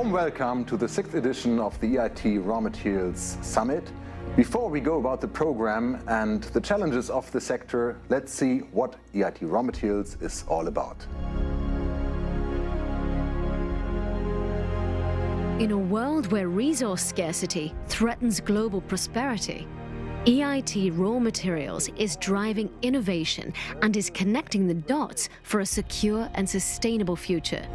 warm welcome to the 6th edition of the EIT Raw Materials Summit. Before we go about the program and the challenges of the sector, let's see what EIT Raw Materials is all about. In a world where resource scarcity threatens global prosperity, EIT Raw Materials is driving innovation and is connecting the dots for a secure and sustainable future.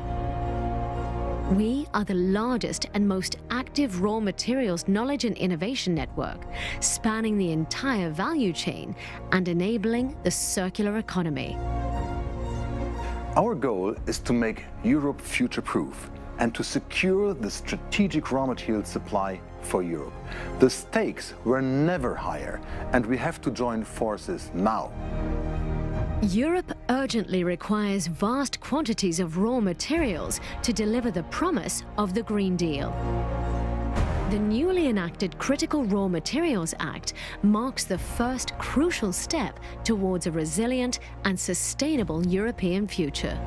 We are the largest and most active raw materials knowledge and innovation network, spanning the entire value chain and enabling the circular economy. Our goal is to make Europe future-proof and to secure the strategic raw material supply for Europe. The stakes were never higher, and we have to join forces now. Europe urgently requires vast quantities of raw materials to deliver the promise of the Green Deal. The newly enacted Critical Raw Materials Act marks the first crucial step towards a resilient and sustainable European future.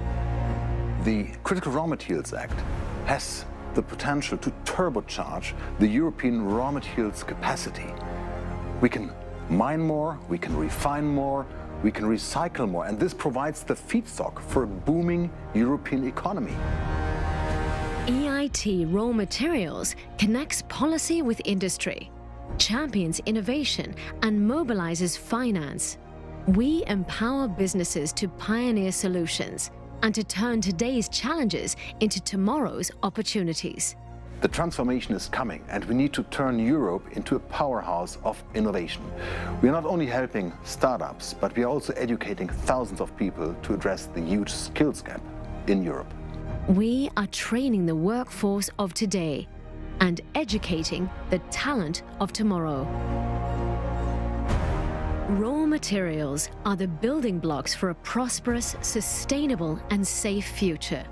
The Critical Raw Materials Act has the potential to turbocharge the European raw materials capacity. We can mine more, we can refine more, we can recycle more, and this provides the feedstock for a booming European economy. EIT Raw Materials connects policy with industry, champions innovation, and mobilizes finance. We empower businesses to pioneer solutions and to turn today's challenges into tomorrow's opportunities. The transformation is coming, and we need to turn Europe into a powerhouse of innovation. We are not only helping startups, but we are also educating thousands of people to address the huge skills gap in Europe. We are training the workforce of today and educating the talent of tomorrow. Raw materials are the building blocks for a prosperous, sustainable, and safe future.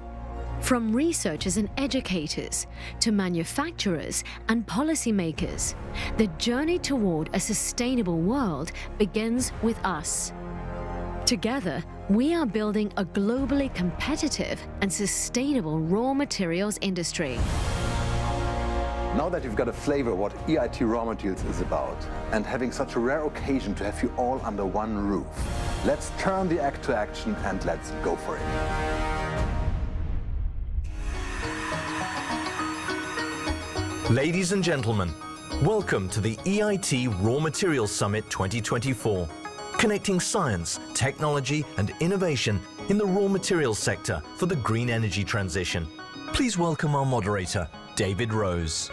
From researchers and educators to manufacturers and policymakers, the journey toward a sustainable world begins with us. Together, we are building a globally competitive and sustainable raw materials industry. Now that you've got a flavor of what EIT Raw Materials is about, and having such a rare occasion to have you all under one roof, let's turn the act to action and let's go for it. Ladies and gentlemen, welcome to the EIT Raw Materials Summit 2024, connecting science, technology and innovation in the raw materials sector for the green energy transition. Please welcome our moderator, David Rose.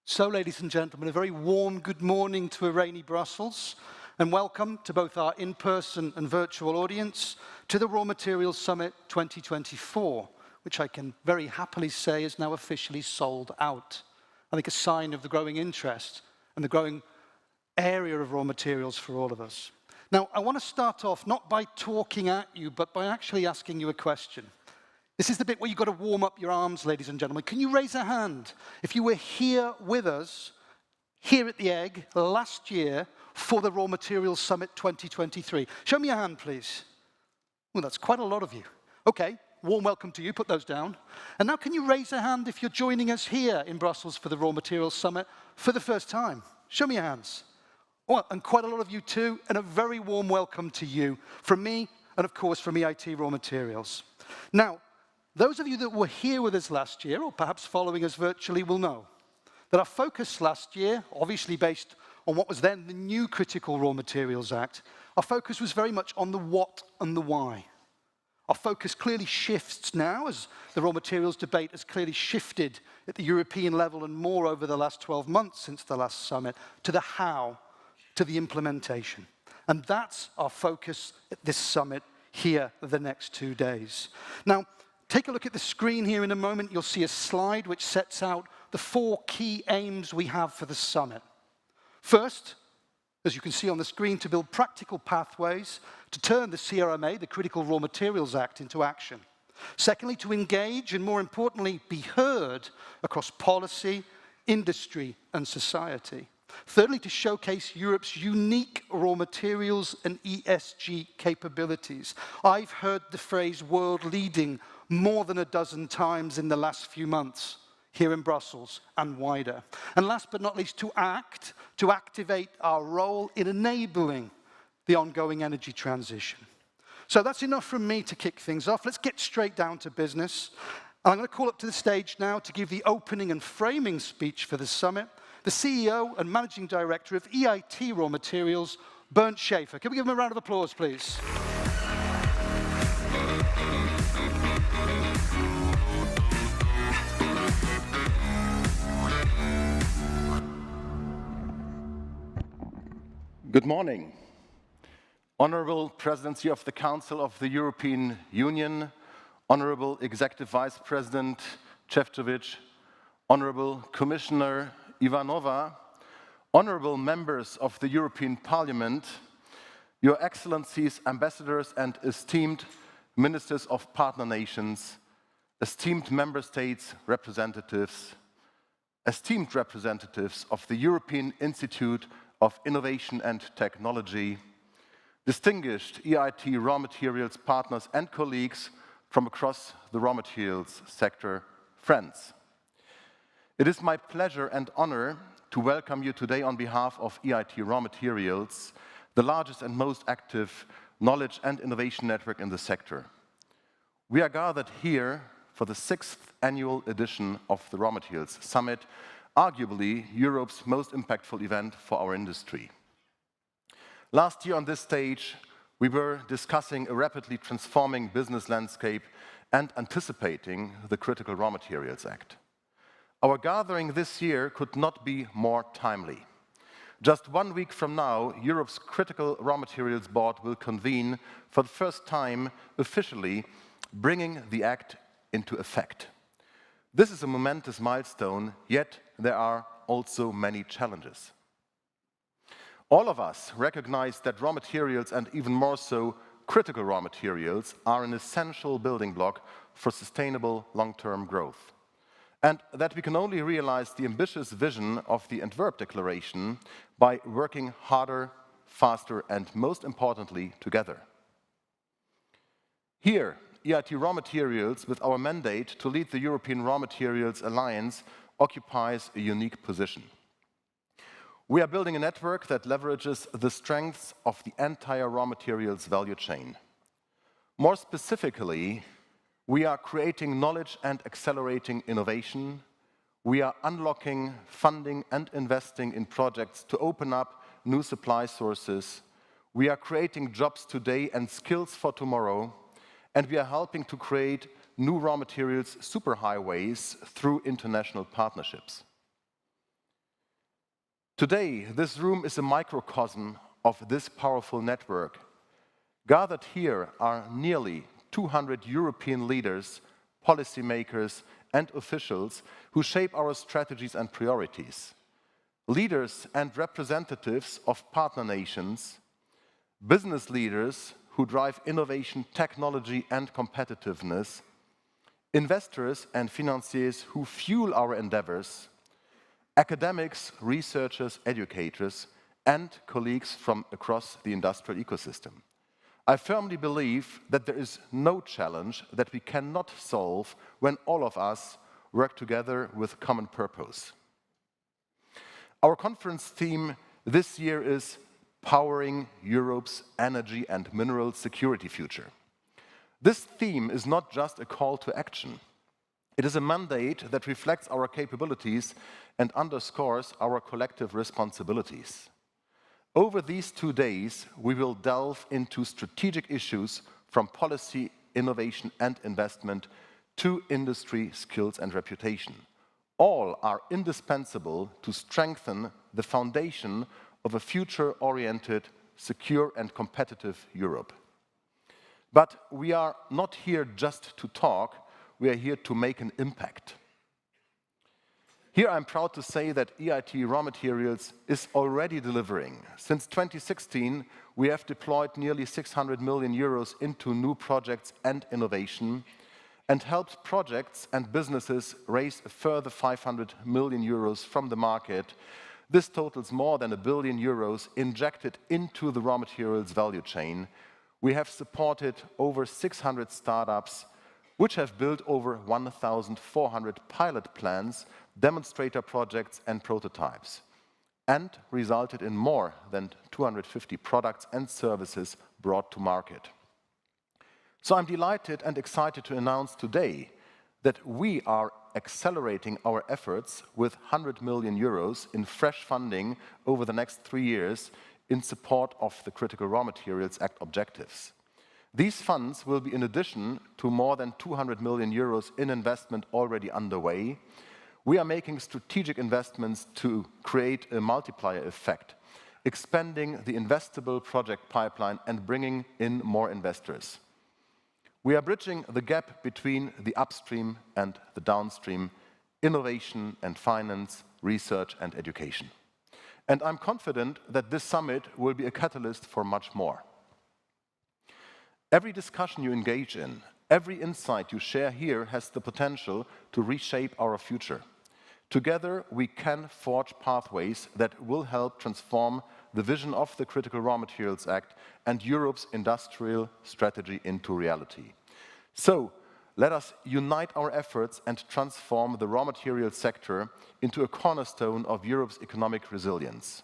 So, ladies and gentlemen, a very warm good morning to a rainy Brussels, and welcome to both our in-person and virtual audience to the Raw Materials Summit 2024, which I can very happily say is now officially sold out. I think a sign of the growing interest and the growing area of raw materials for all of us. Now, I want to start off not by talking at you, but by actually asking you a question. This is the bit where you've got to warm up your arms, ladies and gentlemen. Can you raise a hand if you were here with us, here at the Egg, last year for the Raw Materials Summit 2023? Show me your hand, please. Well, that's quite a lot of you. Okay, warm welcome to you. Put those down. And now can you raise a hand if you're joining us here in Brussels for the Raw Materials Summit for the first time? Show me your hands. Well, and quite a lot of you too, and a very warm welcome to you from me and, of course, from EIT Raw Materials. Now, those of you that were here with us last year, or perhaps following us virtually, will know that our focus last year, obviously based on what was then the new Critical Raw Materials Act, our focus was very much on the what and the why. Our focus clearly shifts now as the raw materials debate has clearly shifted at the European level and more over the last 12 months since the last summit to the how, to the implementation. And that's our focus at this summit here the next 2 days. Now, take a look at the screen here in a moment. You'll see a slide which sets out the 4 key aims we have for the summit. First, as you can see on the screen, to build practical pathways to turn the CRMA, the Critical Raw Materials Act, into action. Secondly, to engage and, more importantly, be heard across policy, industry, and society. Thirdly, to showcase Europe's unique raw materials and ESG capabilities. I've heard the phrase world leading more than a dozen times in the last few months here in Brussels and wider. And last but not least, to activate our role in enabling the ongoing energy transition. So that's enough from me to kick things off. Let's get straight down to business. I'm going to call up to the stage now to give the opening and framing speech for the summit, the CEO and Managing Director of EIT Raw Materials, Bernd Schäfer. Can we give him a round of applause, please? Good morning. Honorable Presidency of the Council of the European Union, Honorable Executive Vice President Šefčovič, Honorable Commissioner Ivanova, honorable members of the European Parliament, Your Excellencies, ambassadors and esteemed ministers of partner nations, esteemed member states representatives, esteemed representatives of the European Institute of Innovation and Technology, distinguished EIT raw materials partners and colleagues from across the raw materials sector, friends. It is my pleasure and honor to welcome you today on behalf of EIT Raw Materials, the largest and most active knowledge and innovation network in the sector. We are gathered here for the 6th annual edition of the Raw Materials Summit, arguably Europe's most impactful event for our industry. Last year on this stage, we were discussing a rapidly transforming business landscape and anticipating the Critical Raw Materials Act. Our gathering this year could not be more timely. Just 1 week from now, Europe's Critical Raw Materials Board will convene for the first time officially, bringing the Act into effect. This is a momentous milestone, yet there are also many challenges. All of us recognize that raw materials, and even more so, critical raw materials, are an essential building block for sustainable long-term growth. And that we can only realize the ambitious vision of the Antwerp Declaration by working harder, faster, and most importantly, together. Here, EIT Raw Materials, with our mandate to lead the European Raw Materials Alliance, occupies a unique position. We are building a network that leverages the strengths of the entire raw materials value chain. More specifically, we are creating knowledge and accelerating innovation. We are unlocking funding and investing in projects to open up new supply sources. We are creating jobs today and skills for tomorrow. And we are helping to create new raw materials superhighways through international partnerships. Today, this room is a microcosm of this powerful network. Gathered here are nearly 200 European leaders, policymakers, and officials who shape our strategies and priorities. Leaders and representatives of partner nations, business leaders who drive innovation, technology, and competitiveness, investors and financiers who fuel our endeavors, academics, researchers, educators, and colleagues from across the industrial ecosystem. I firmly believe that there is no challenge that we cannot solve when all of us work together with common purpose. Our conference theme this year is Powering Europe's Energy and Mineral Security Future. This theme is not just a call to action. It is a mandate that reflects our capabilities and underscores our collective responsibilities. Over these 2 days, we will delve into strategic issues from policy, innovation, and investment to industry, skills, and reputation. All are indispensable to strengthen the foundation of a future-oriented, secure, and competitive Europe. But we are not here just to talk, we are here to make an impact. Here I'm proud to say that EIT Raw Materials is already delivering. Since 2016, we have deployed nearly 600 million euros into new projects and innovation, and helped projects and businesses raise a further 500 million euros from the market. This totals more than €1 billion injected into the raw materials value chain. We have supported over 600 startups, which have built over 1,400 pilot plants, demonstrator projects and prototypes, and resulted in more than 250 products and services brought to market. So I'm delighted and excited to announce today that we are accelerating our efforts with €100 million in fresh funding over the next 3 years in support of the Critical Raw Materials Act objectives. These funds will be in addition to more than €200 million in investment already underway. We are making strategic investments to create a multiplier effect, expanding the investable project pipeline and bringing in more investors. We are bridging the gap between the upstream and the downstream, innovation and finance, research and education. And I'm confident that this summit will be a catalyst for much more. Every discussion you engage in, every insight you share here has the potential to reshape our future. Together, we can forge pathways that will help transform the vision of the Critical Raw Materials Act and Europe's industrial strategy into reality. So, let us unite our efforts and transform the raw materials sector into a cornerstone of Europe's economic resilience.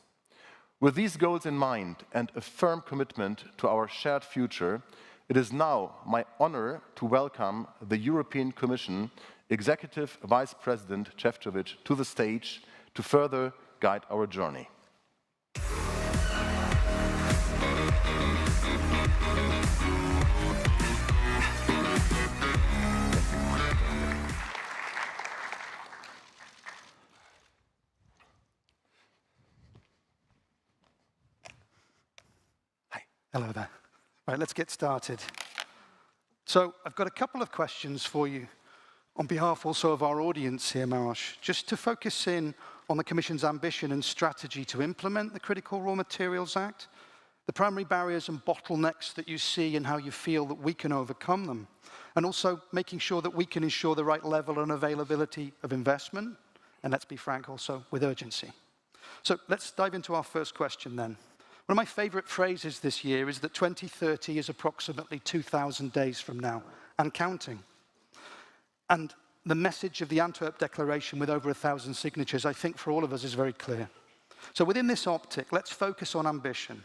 With these goals in mind and a firm commitment to our shared future, it is now my honor to welcome the European Commission Executive Vice President Šefčovič to the stage to further guide our journey. Hi. Hello there. Right, let's get started. So I've got a couple of questions for you on behalf also of our audience here, Maroš, just to focus in on the Commission's ambition and strategy to implement the Critical Raw Materials Act, the primary barriers and bottlenecks that you see and how you feel that we can overcome them, and also making sure that we can ensure the right level and availability of investment, and let's be frank, also with urgency. So let's dive into our first question then. One of my favorite phrases this year is that 2030 is approximately 2,000 days from now, and counting. And the message of the Antwerp Declaration with over 1,000 signatures, I think for all of us is very clear. So within this optic, let's focus on ambition.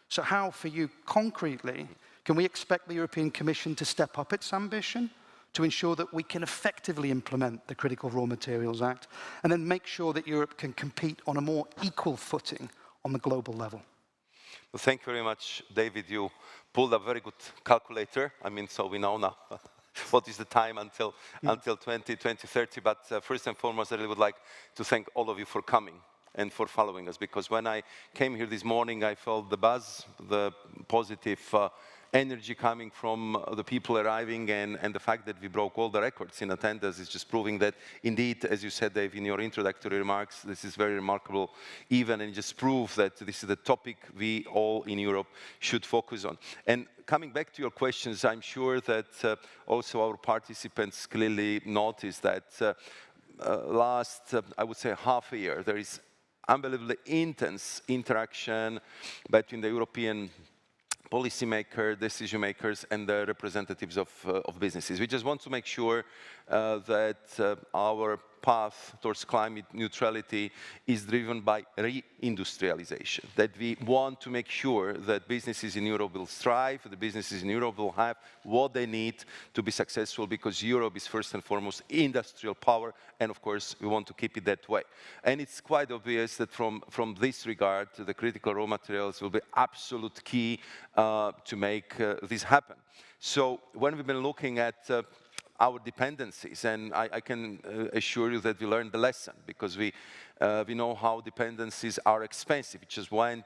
So how, for you, concretely, can we expect the European Commission to step up its ambition to ensure that we can effectively implement the Critical Raw Materials Act, and then make sure that Europe can compete on a more equal footing on the global level? Well, thank you very much, David. You pulled a very good calculator. I mean, so we know now what is the time until 2030. But first and foremost, I really would like to thank all of you for coming and for following us. Because when I came here this morning, I felt the buzz, the positive energy coming from the people arriving, and the fact that we broke all the records in attendance is just proving that indeed, as you said, Dave, in your introductory remarks, this is very remarkable even, and just prove that this is the topic we all in Europe should focus on. And coming back to your questions, I'm sure that also our participants clearly noticed that last, I would say, half a year, there is unbelievably intense interaction between the European policymakers, decision makers, and the representatives of businesses. We just want to make sure that our path towards climate neutrality is driven by reindustrialization, that we want to make sure that businesses in Europe will thrive, the businesses in Europe will have what they need to be successful, because Europe is first and foremost industrial power, and of course we want to keep it that way. And it's quite obvious that from this regard, the critical raw materials will be absolute key to make this happen. So when we've been looking at our dependencies, and I can assure you that we learned the lesson, because we know how dependencies are expensive. We just went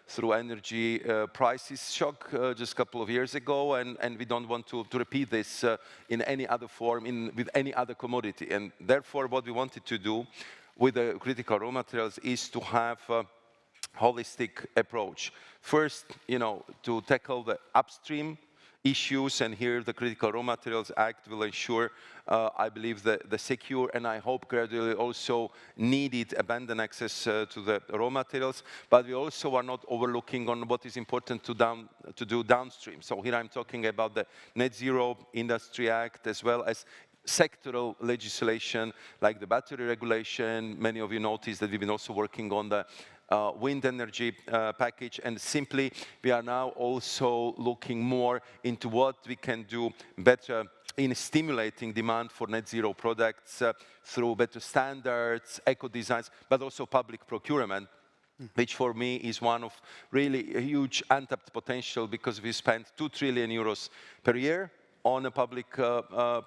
through energy prices shock just a couple of years ago, and we don't want to repeat this in any other form, with any other commodity. And therefore, what we wanted to do with the critical raw materials is to have a holistic approach. First, to tackle the upstream issues, and here the Critical Raw Materials Act will ensure, I believe, the secure and I hope gradually also needed abundant access to the raw materials. But we also are not overlooking on what is important to do downstream. So here I'm talking about the Net Zero Industry Act, as well as sectoral legislation like the battery regulation. Many of you noticed that we've been also working on the wind energy package, and simply we are now also looking more into what we can do better in stimulating demand for net zero products through better standards, eco designs, but also public procurement, which for me is one of really a huge untapped potential, because we spend 2 trillion euros per year on a public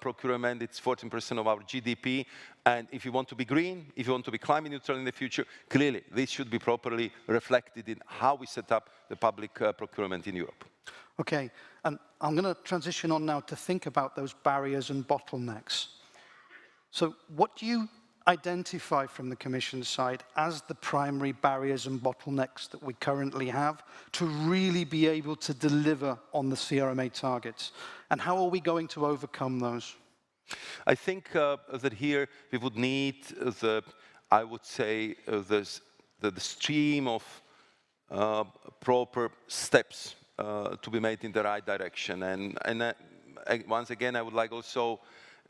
procurement. It's 14% of our GDP. And if you want to be green, if you want to be climate neutral in the future, clearly this should be properly reflected in how we set up the public procurement in Europe. Okay, and I'm going to transition on now to think about those barriers and bottlenecks. So what do you identify from the Commission side as the primary barriers and bottlenecks that we currently have to really be able to deliver on the CRMA targets? And how are we going to overcome those? I think that here we would need I would say, the stream of proper steps to be made in the right direction. And once again, I would like also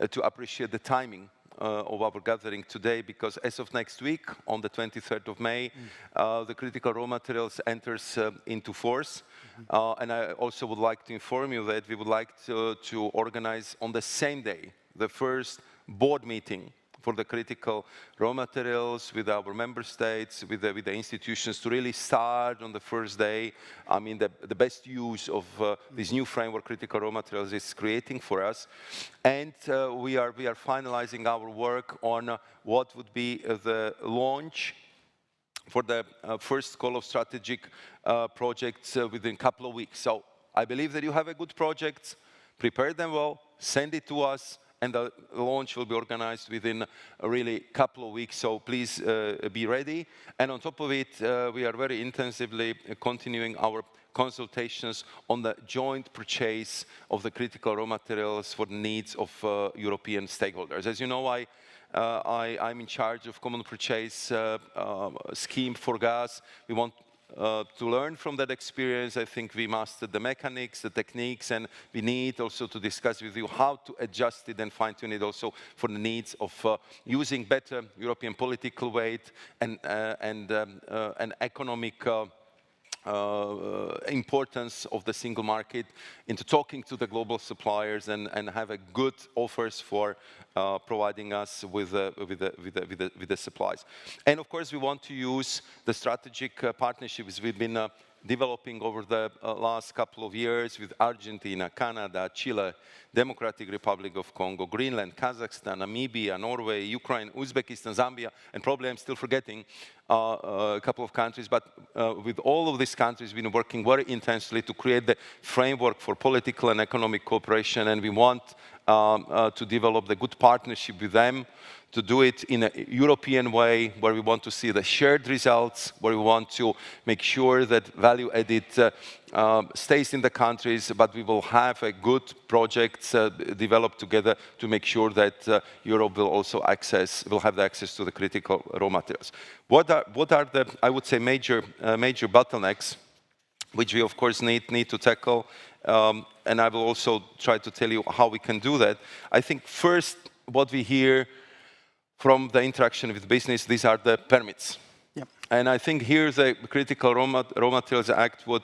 to appreciate the timing of our gathering today, because as of next week, on the 23rd of May, the critical raw materials enters into force. And I also would like to inform you that we would like to organize on the same day the first board meeting for the critical raw materials with our member states, with the institutions, to really start on the first day. I mean, the best use of this new framework critical raw materials is creating for us. And we are finalizing our work on what would be the launch for the first call of strategic projects within a couple of weeks. So I believe that you have a good project, prepare them well, send it to us, and the launch will be organized within a really couple of weeks, so please be ready. And on top of it, we are very intensively continuing our consultations on the joint purchase of the critical raw materials for the needs of European stakeholders. As you know, I'm in charge of common purchase scheme for gas. We want to learn from that experience. I think we mastered the mechanics, the techniques, and we need also to discuss with you how to adjust it and fine-tune it also for the needs of using better European political weight and economic importance of the single market into talking to the global suppliers and have a good offers for providing us with the supplies. And of course, we want to use the strategic partnerships we've been developing over the last couple of years with Argentina, Canada, Chile, Democratic Republic of Congo, Greenland, Kazakhstan, Namibia, Norway, Ukraine, Uzbekistan, Zambia, and probably I'm still forgetting a couple of countries, but with all of these countries, we've been working very intensely to create the framework for political and economic cooperation, and we want to develop the good partnership with them, to do it in a European way, where we want to see the shared results, where we want to make sure that value added stays in the countries, but we will have a good projects developed together to make sure that Europe will also have the access to the critical raw materials. What are the, I would say, major bottlenecks, which we of course need to tackle, and I will also try to tell you how we can do that. I think first, what we hear from the interaction with business, these are the permits. Yep. And I think here the Critical Raw Materials Act would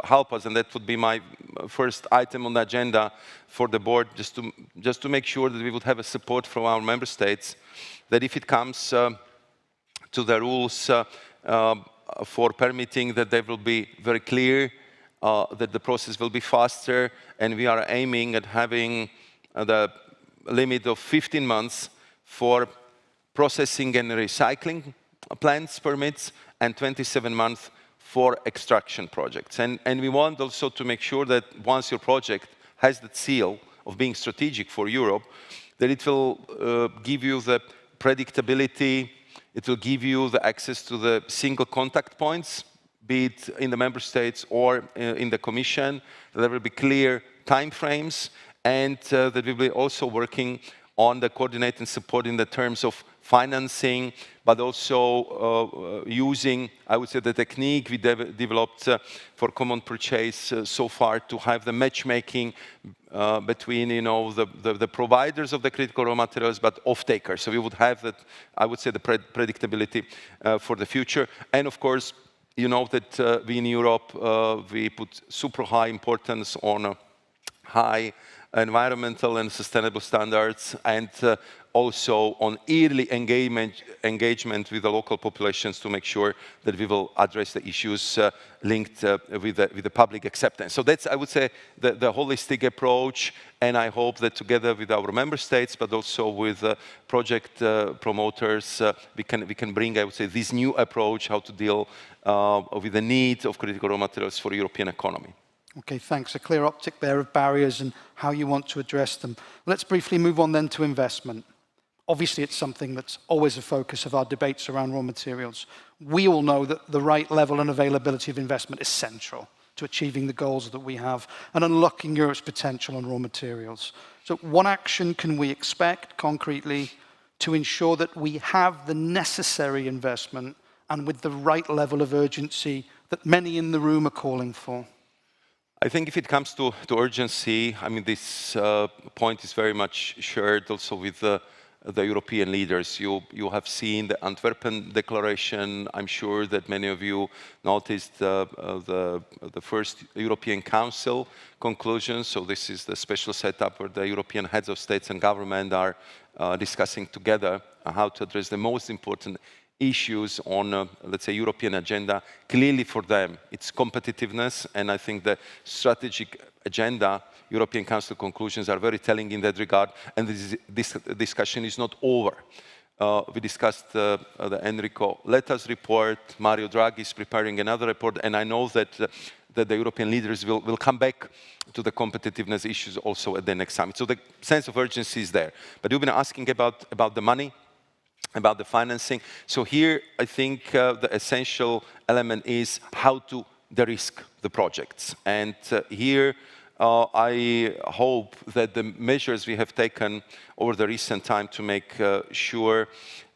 help us, and that would be my first item on the agenda for the board, just to make sure that we would have a support from our member states, that if it comes to the rules for permitting, that they will be very clear, that the process will be faster, and we are aiming at having the limit of 15 months for processing and recycling plants permits, and 27 months for extraction projects. And we want also to make sure that once your project has that seal of being strategic for Europe, that it will give you the predictability, it will give you the access to the single contact points, be it in the member states or in the Commission. There will be clear timeframes, and that we will be also working on the coordinating support in the terms of financing, but also using, I would say, the technique we developed for common purchase so far to have the matchmaking between, the providers of the critical raw materials, but off-takers. So we would have that, I would say, the predictability for the future. And of course, you know that we in Europe, we put super high importance on high environmental and sustainable standards, and also on early engagement with the local populations to make sure that we will address the issues linked with the public acceptance. So that's, I would say, the holistic approach, and I hope that together with our member states, but also with project promoters, we can bring, I would say, this new approach, how to deal with the needs of critical raw materials for European economy. Okay, thanks. A clear optic there of barriers and how you want to address them. Let's briefly move on then to investment. Obviously, it's something that's always a focus of our debates around raw materials. We all know that the right level and availability of investment is central to achieving the goals that we have and unlocking Europe's potential on raw materials. So what action can we expect concretely to ensure that we have the necessary investment and with the right level of urgency that many in the room are calling for? I think if it comes to urgency, I mean, this point is very much shared also with the European leaders. You have seen the Antwerpen Declaration. I'm sure that many of you noticed the first European Council conclusions. So this is the special setup where the European heads of states and government are discussing together how to address the most important issues on, let's say, European agenda. Clearly for them, it's competitiveness, and I think the strategic agenda, European Council conclusions are very telling in that regard, and this discussion is not over. We discussed the Enrico Letta's report, Mario Draghi is preparing another report, and I know that the European leaders will come back to the competitiveness issues also at the next summit. So the sense of urgency is there. But you've been asking about the money, about the financing. So here, I think the essential element is how to de-risk the projects. And here, I hope that the measures we have taken over the recent time to make sure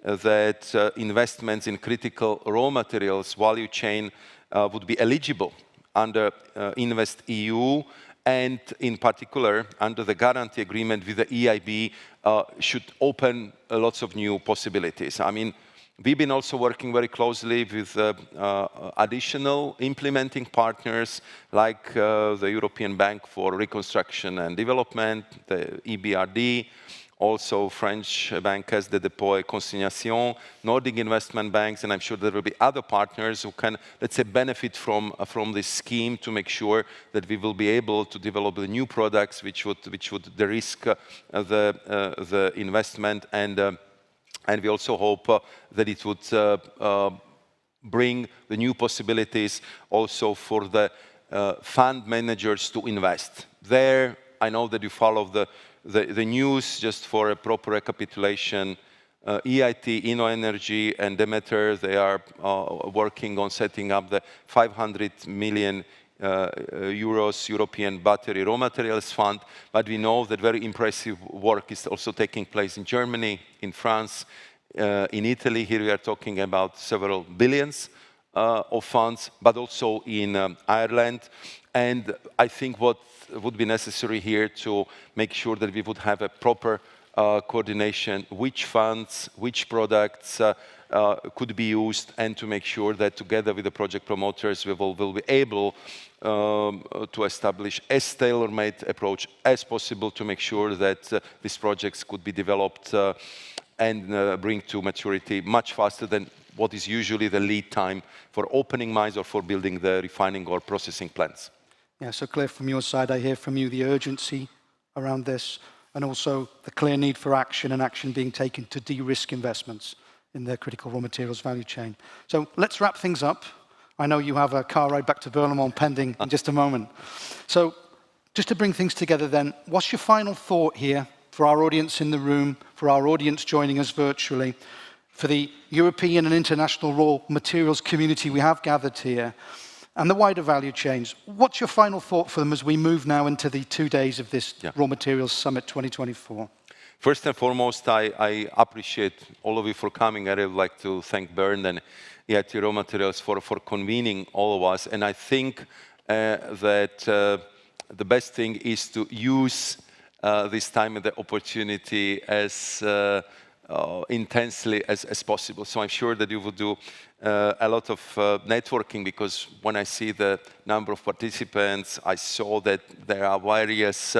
that investments in critical raw materials value chain would be eligible under InvestEU, and in particular under the guarantee agreement with the EIB should open lots of new possibilities. I mean, we've been also working very closely with additional implementing partners like the European Bank for Reconstruction and Development, the EBRD, also French bank Caisse de Dépôt et Consignation, Nordic investment banks, and I'm sure there will be other partners who can, let's say, benefit from this scheme to make sure that we will be able to develop the new products which would de-risk the investment, and we also hope that it would bring the new possibilities also for the fund managers to invest. There, I know that you follow the news. Just for a proper recapitulation, EIT, InnoEnergy, and Demeter, they are working on setting up the 500 million euros European Battery Raw Materials Fund, but we know that very impressive work is also taking place in Germany, in France, in Italy. Here we are talking about several billions of funds, but also in Ireland. And I think what would be necessary here to make sure that we would have a proper coordination, which funds, which products could be used, and to make sure that together with the project promoters we will be able to establish as tailor-made approach as possible to make sure that these projects could be developed and bring to maturity much faster than what is usually the lead time for opening mines or for building the refining or processing plants. Yeah, so clear from your side, I hear from you the urgency around this and also the clear need for action and action being taken to de-risk investments in the critical raw materials value chain. So let's wrap things up. I know you have a car ride back to Berlaymont pending in just a moment. So just to bring things together then, what's your final thought here for our audience in the room, for our audience joining us virtually, for the European and international raw materials community we have gathered here? and the wider value chains. What's your final thought for them as we move now into the 2 days of this Raw Materials Summit 2024? First and foremost, I appreciate all of you for coming. I would like to thank Bernd and EIT Raw Materials for convening all of us. And I think that the best thing is to use this time and the opportunity as intensely as possible. So I'm sure that you will do a lot of networking, because when I see the number of participants, I saw that there are various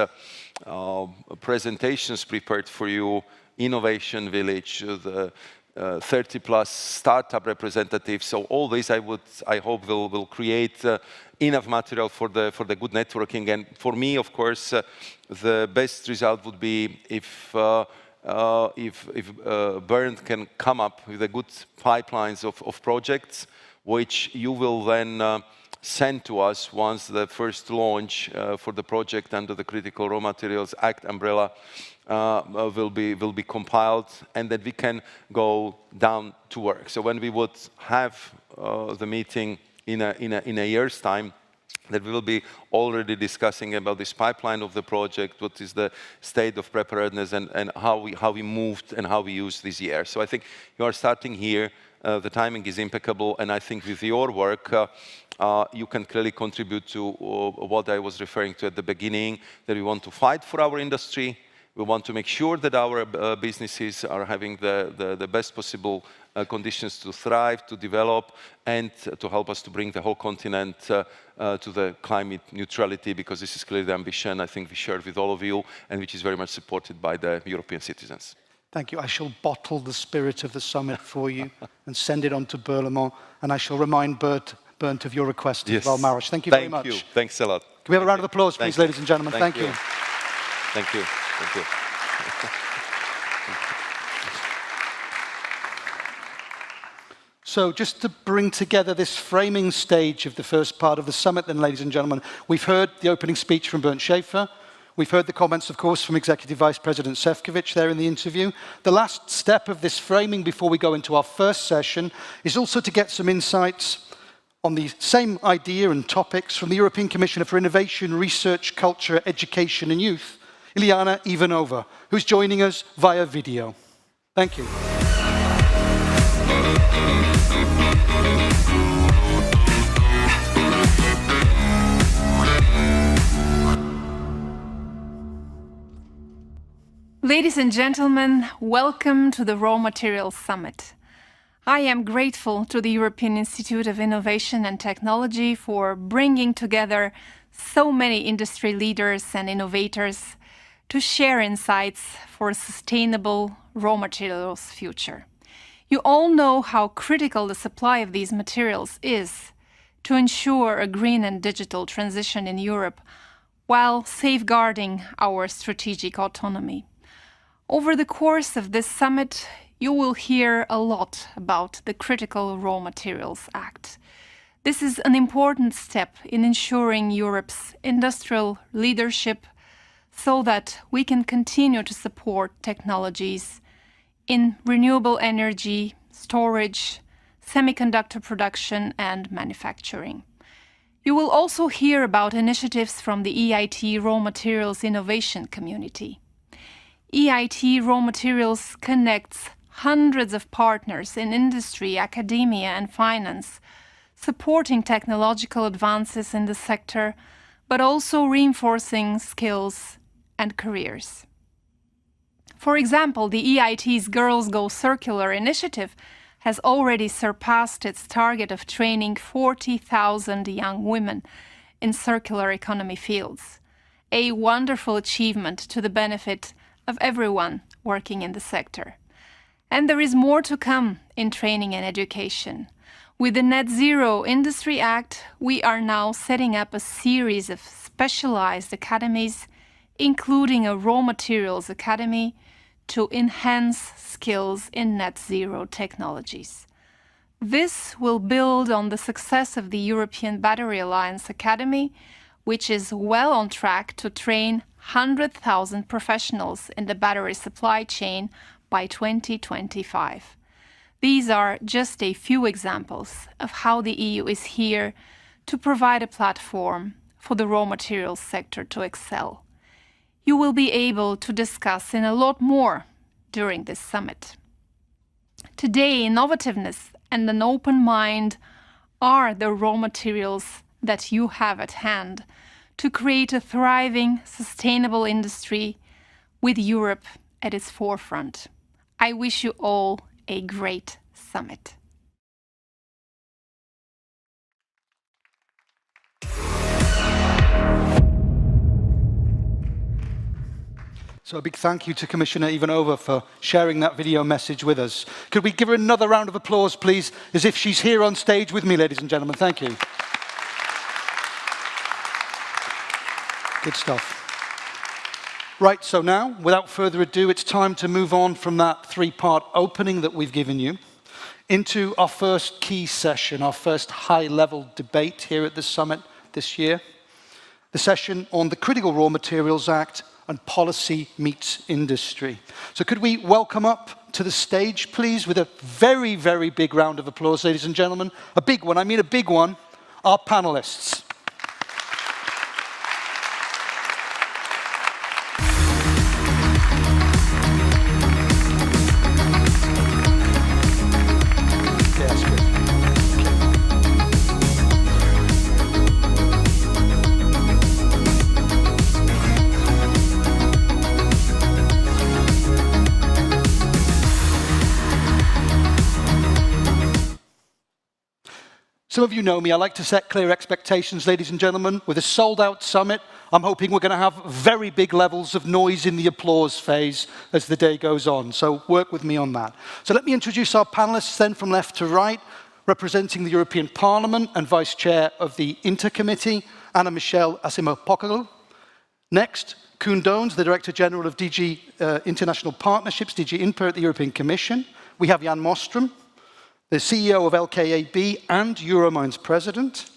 presentations prepared for you, Innovation Village, the 30+ startup representatives. So all this I hope will create enough material for the good networking. And for me, of course, the best result would be if Bernd can come up with a good pipelines of projects, which you will then send to us once the first launch for the project under the Critical Raw Materials Act umbrella will be compiled, and that we can go down to work. So when we would have the meeting in a year's time, that we will be already discussing about this pipeline of the project, what is the state of preparedness, and how we moved and how we used this year. So I think you are starting here. The timing is impeccable, and I think with your work, you can clearly contribute to what I was referring to at the beginning, that we want to fight for our industry. We want to make sure that our businesses are having the best possible conditions to thrive, to develop, and to help us to bring the whole continent to the climate neutrality, because this is clearly the ambition I think we share with all of you, and which is very much supported by the European citizens. Thank you. I shall bottle the spirit of the summit for you and send it on to Berlaymont, and I shall remind Bernd of your request as well, Maroš. Thank you very much. Thank you. Thanks a lot. Can we have a round of applause, please, ladies and gentlemen? Thank you. Thank you. Thank you. So just to bring together this framing stage of the first part of the summit then, ladies and gentlemen, we've heard the opening speech from Bernd Schäfer. We've heard the comments, of course, from Executive Vice President Šefčovič there in the interview. The last step of this framing before we go into our first session is also to get some insights on the same idea and topics from the European Commissioner for Innovation, Research, Culture, Education and Youth, Iliana Ivanova, who's joining us via video. Thank you. Ladies and gentlemen, welcome to the Raw Materials Summit. I am grateful to the European Institute of Innovation and Technology for bringing together so many industry leaders and innovators to share insights for a sustainable raw materials future. You all know how critical the supply of these materials is to ensure a green and digital transition in Europe while safeguarding our strategic autonomy. Over the course of this summit, you will hear a lot about the Critical Raw Materials Act. This is an important step in ensuring Europe's industrial leadership so that we can continue to support technologies in renewable energy, storage, semiconductor production and manufacturing. You will also hear about initiatives from the EIT Raw Materials Innovation Community. EIT Raw Materials connects hundreds of partners in industry, academia and finance, supporting technological advances in the sector, but also reinforcing skills and careers. For example, the EIT's Girls Go Circular initiative has already surpassed its target of training 40,000 young women in circular economy fields, a wonderful achievement to the benefit of everyone working in the sector. And there is more to come in training and education. With the Net Zero Industry Act, we are now setting up a series of specialized academies, including a raw materials academy, to enhance skills in net zero technologies. This will build on the success of the European Battery Alliance Academy, which is well on track to train 100,000 professionals in the battery supply chain by 2025. These are just a few examples of how the EU is here to provide a platform for the raw materials sector to excel. You will be able to discuss in a lot more during this summit. Today, innovativeness and an open mind are the raw materials that you have at hand to create a thriving, sustainable industry with Europe at its forefront. I wish you all a great summit. So a big thank you to Commissioner Ivanova for sharing that video message with us. Could we give her another round of applause, please, as if she's here on stage with me, ladies and gentlemen. Thank you. Good stuff. Right, so now, without further ado, it's time to move on from that three-part opening that we've given you into our first key session, our first high-level debate here at the summit this year, the session on the Critical Raw Materials Act and policy meets industry. So could we welcome up to the stage, please, with a very, very big round of applause, ladies and gentlemen. A big one, I mean a big one, our panelists. Some of you know me, I like to set clear expectations, ladies and gentlemen. With a sold-out summit, I'm hoping we're going to have very big levels of noise in the applause phase as the day goes on, so work with me on that. So let me introduce our panelists then from left to right, representing the European Parliament and Vice Chair of the Inter Committee, Anna-Michelle Asimapopoulou. Next, Koen Doens, the Director General of DG International Partnerships, DG INPER at the European Commission. We have Jan Mostrom, the CEO of LKAB and Euromines President.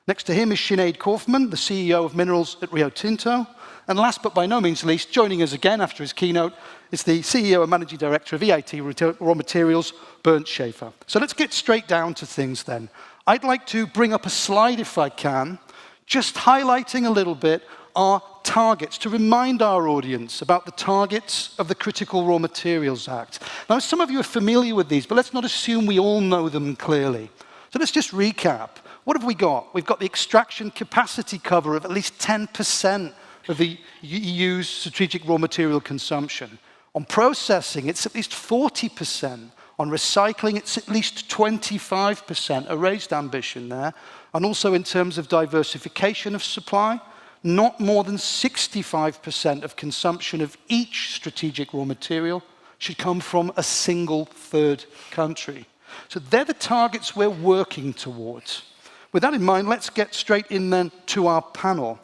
Next to him is Sinead Kaufman, the CEO of Minerals at Rio Tinto. And last but by no means least, joining us again after his keynote, is the CEO and Managing Director of EIT Raw Materials, Bernd Schäfer. So let's get straight down to things then. I'd like to bring up a slide, if I can, just highlighting a little bit our targets, to remind our audience about the targets of the Critical Raw Materials Act. Now, some of you are familiar with these, but let's not assume we all know them clearly. So let's just recap. What have we got? We've got the extraction capacity cover of at least 10% of the EU's strategic raw material consumption. On processing, it's at least 40%. On recycling, it's at least 25%, a raised ambition there. And also in terms of diversification of supply, not more than 65% of consumption of each strategic raw material should come from a single third country. So they're the targets we're working towards. With that in mind, let's get straight in then to our panel.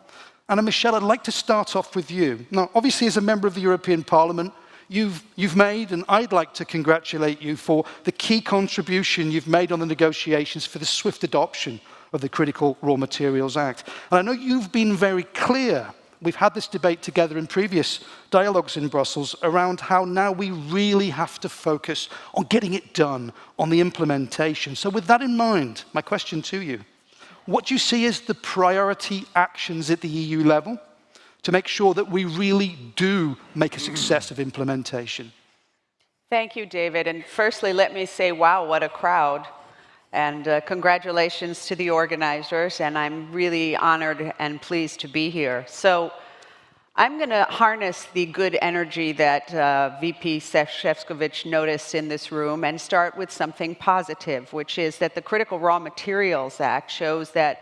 Anna-Michelle, I'd like to start off with you. Now, obviously, as a member of the European Parliament, you've made, and I'd like to congratulate you for the key contribution you've made on the negotiations for the swift adoption of the Critical Raw Materials Act. And I know you've been very clear. We've had this debate together in previous dialogues in Brussels around how now we really have to focus on getting it done, on the implementation. So with that in mind, my question to you, what do you see as the priority actions at the EU level to make sure that we really do make a success of implementation? Thank you, David. And firstly, let me say, wow, what a crowd. And congratulations to the organizers, and I'm really honored and pleased to be here. So I'm going to harness the good energy that VP Šefčovič noticed in this room and start with something positive, which is that the Critical Raw Materials Act shows that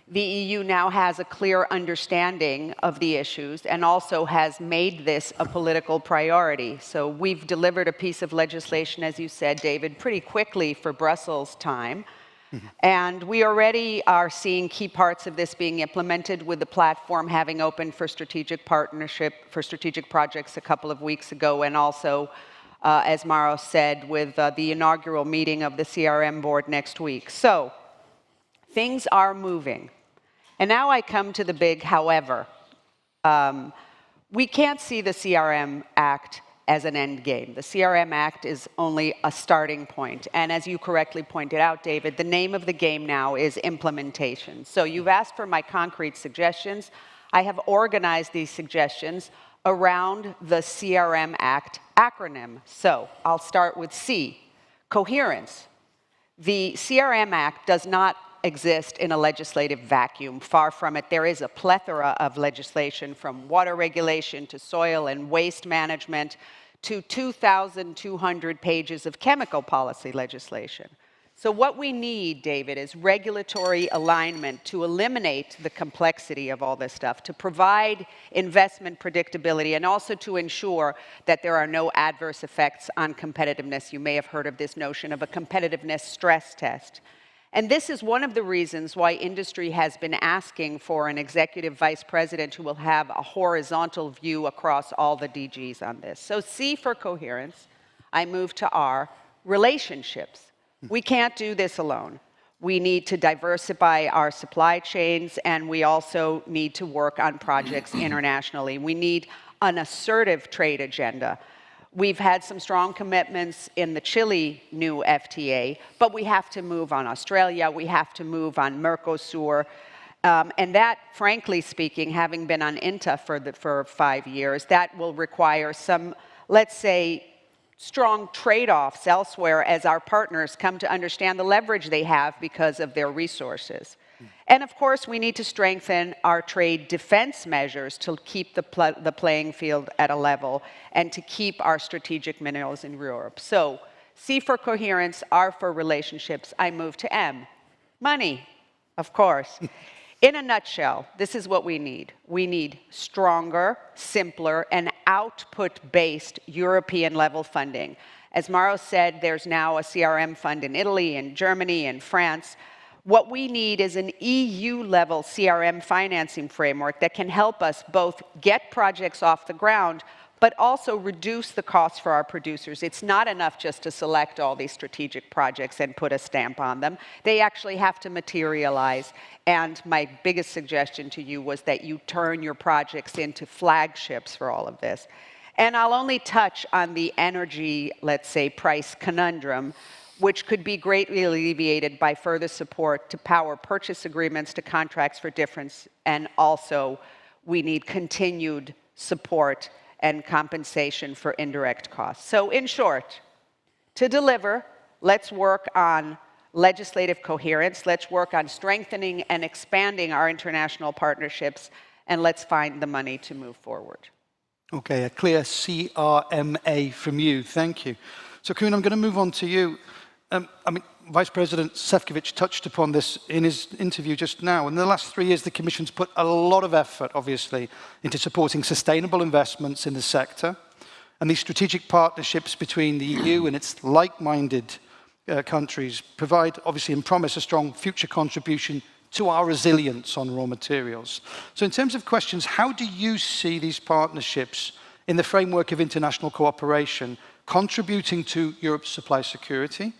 the EU now has a clear understanding of the issues and also has made this a political priority. So we've delivered a piece of legislation, as you said, David, pretty quickly for Brussels time. And we already are seeing key parts of this being implemented, with the platform having opened for strategic partnership, for strategic projects a couple of weeks ago, and also, as Maroš said, with the inaugural meeting of the CRM board next week. So things are moving. And now I come to the big however. We can't see the CRM Act as an end game. The CRM Act is only a starting point. And as you correctly pointed out, David, the name of the game now is implementation. So you've asked for my concrete suggestions. I have organized these suggestions around the CRM Act acronym. So I'll start with C, coherence. The CRM Act does not exist in a legislative vacuum. Far from it. There is a plethora of legislation, from water regulation to soil and waste management to 2,200 pages of chemical policy legislation. So what we need, David, is regulatory alignment to eliminate the complexity of all this stuff, to provide investment predictability, and also to ensure that there are no adverse effects on competitiveness. You may have heard of this notion of a competitiveness stress test. And this is one of the reasons why industry has been asking for an executive vice president who will have a horizontal view across all the DGs on this. So C for coherence. I move to R, relationships. We can't do this alone. We need to diversify our supply chains, and we also need to work on projects internationally. We need an assertive trade agenda. We've had some strong commitments in the Chile new FTA, but we have to move on Australia, we have to move on Mercosur, and that, frankly speaking, having been on INTA for 5 years, that will require some, let's say, strong trade-offs elsewhere as our partners come to understand the leverage they have because of their resources. And of course, we need to strengthen our trade defense measures to keep the playing field at a level and to keep our strategic minerals in Europe. So C for coherence, R for relationships. I move to M. Money, of course. In a nutshell, this is what we need. We need stronger, simpler, and output-based European-level funding. As Maroš said, there's now a CRM fund in Italy, in Germany, in France. What we need is an EU-level CRM financing framework that can help us both get projects off the ground, but also reduce the costs for our producers. It's not enough just to select all these strategic projects and put a stamp on them. They actually have to materialize. And my biggest suggestion to you was that you turn your projects into flagships for all of this. And I'll only touch on the energy, let's say, price conundrum, which could be greatly alleviated by further support to power purchase agreements, to contracts for difference, and also we need continued support and compensation for indirect costs. So in short, to deliver, let's work on legislative coherence, let's work on strengthening and expanding our international partnerships, and let's find the money to move forward. Okay, a clear CRMA from you. Thank you. So, Koen, I'm going to move on to you. Vice President Šefčovič touched upon this in his interview just now. In the last 3 years, the Commission's put a lot of effort, obviously, into supporting sustainable investments in the sector. And these strategic partnerships between the EU and its like-minded countries provide, obviously, and promise a strong future contribution to our resilience on raw materials. So in terms of questions, how do you see these partnerships in the framework of international cooperation contributing to Europe's supply security?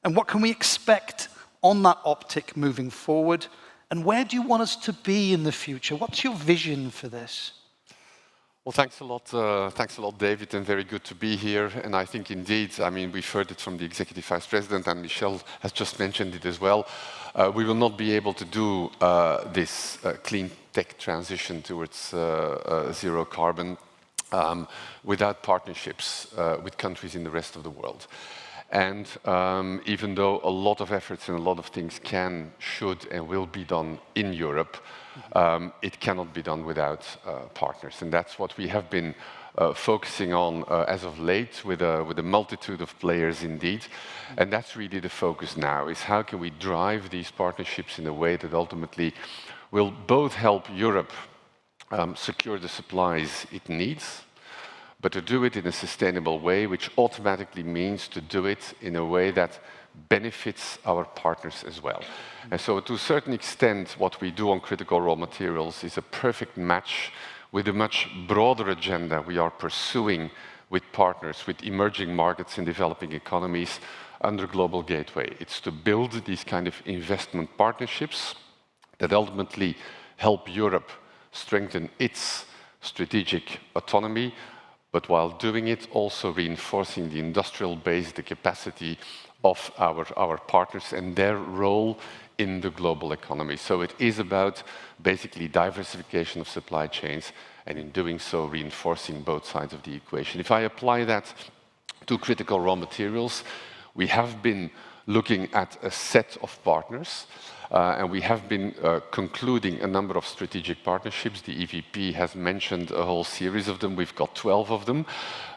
And what can we expect on that optic moving forward? And where do you want us to be in the future? What's your vision for this? Well, thanks a lot, David, and very good to be here. And I think indeed, we've heard it from the Executive Vice President, and Michel has just mentioned it as well. We will not be able to do this clean tech transition towards zero carbon without partnerships with countries in the rest of the world. And even though a lot of efforts and a lot of things can, should, and will be done in Europe, it cannot be done without partners. And that's what we have been focusing on as of late with a multitude of players indeed. And that's really the focus now, is how can we drive these partnerships in a way that ultimately will both help Europe secure the supplies it needs, but to do it in a sustainable way, which automatically means to do it in a way that benefits our partners as well. And so to a certain extent, what we do on critical raw materials is a perfect match with a much broader agenda we are pursuing with partners, with emerging markets and developing economies under Global Gateway. It's to build these kind of investment partnerships that ultimately help Europe strengthen its strategic autonomy, but while doing it, also reinforcing the industrial base, the capacity of our partners and their role in the global economy. So it is about basically diversification of supply chains, and in doing so, reinforcing both sides of the equation. If I apply that to critical raw materials, we have been looking at a set of partners, and we have been concluding a number of strategic partnerships. The EVP has mentioned a whole series of them. We've got 12 of them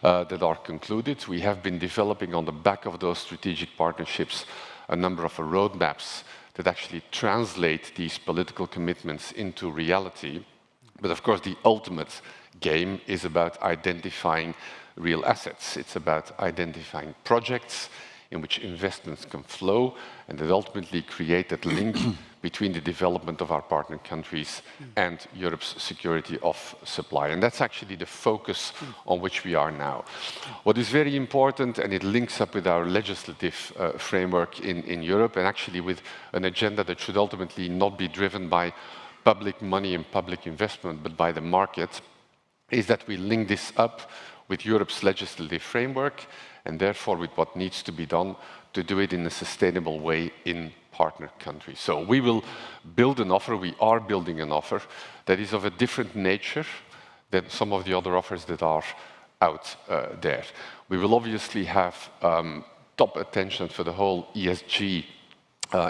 that are concluded. We have been developing on the back of those strategic partnerships a number of roadmaps that actually translate these political commitments into reality. But of course, the ultimate game is about identifying real assets. It's about identifying projects in which investments can flow and that ultimately create that link between the development of our partner countries and Europe's security of supply. And that's actually the focus on which we are now. What is very important, and it links up with our legislative framework in Europe, and actually with an agenda that should ultimately not be driven by public money and public investment, but by the market, is that we link this up with Europe's legislative framework and therefore with what needs to be done to do it in a sustainable way in partner countries. So we will build an offer, we are building an offer that is of a different nature than some of the other offers that are out there. We will obviously have top attention for the whole ESG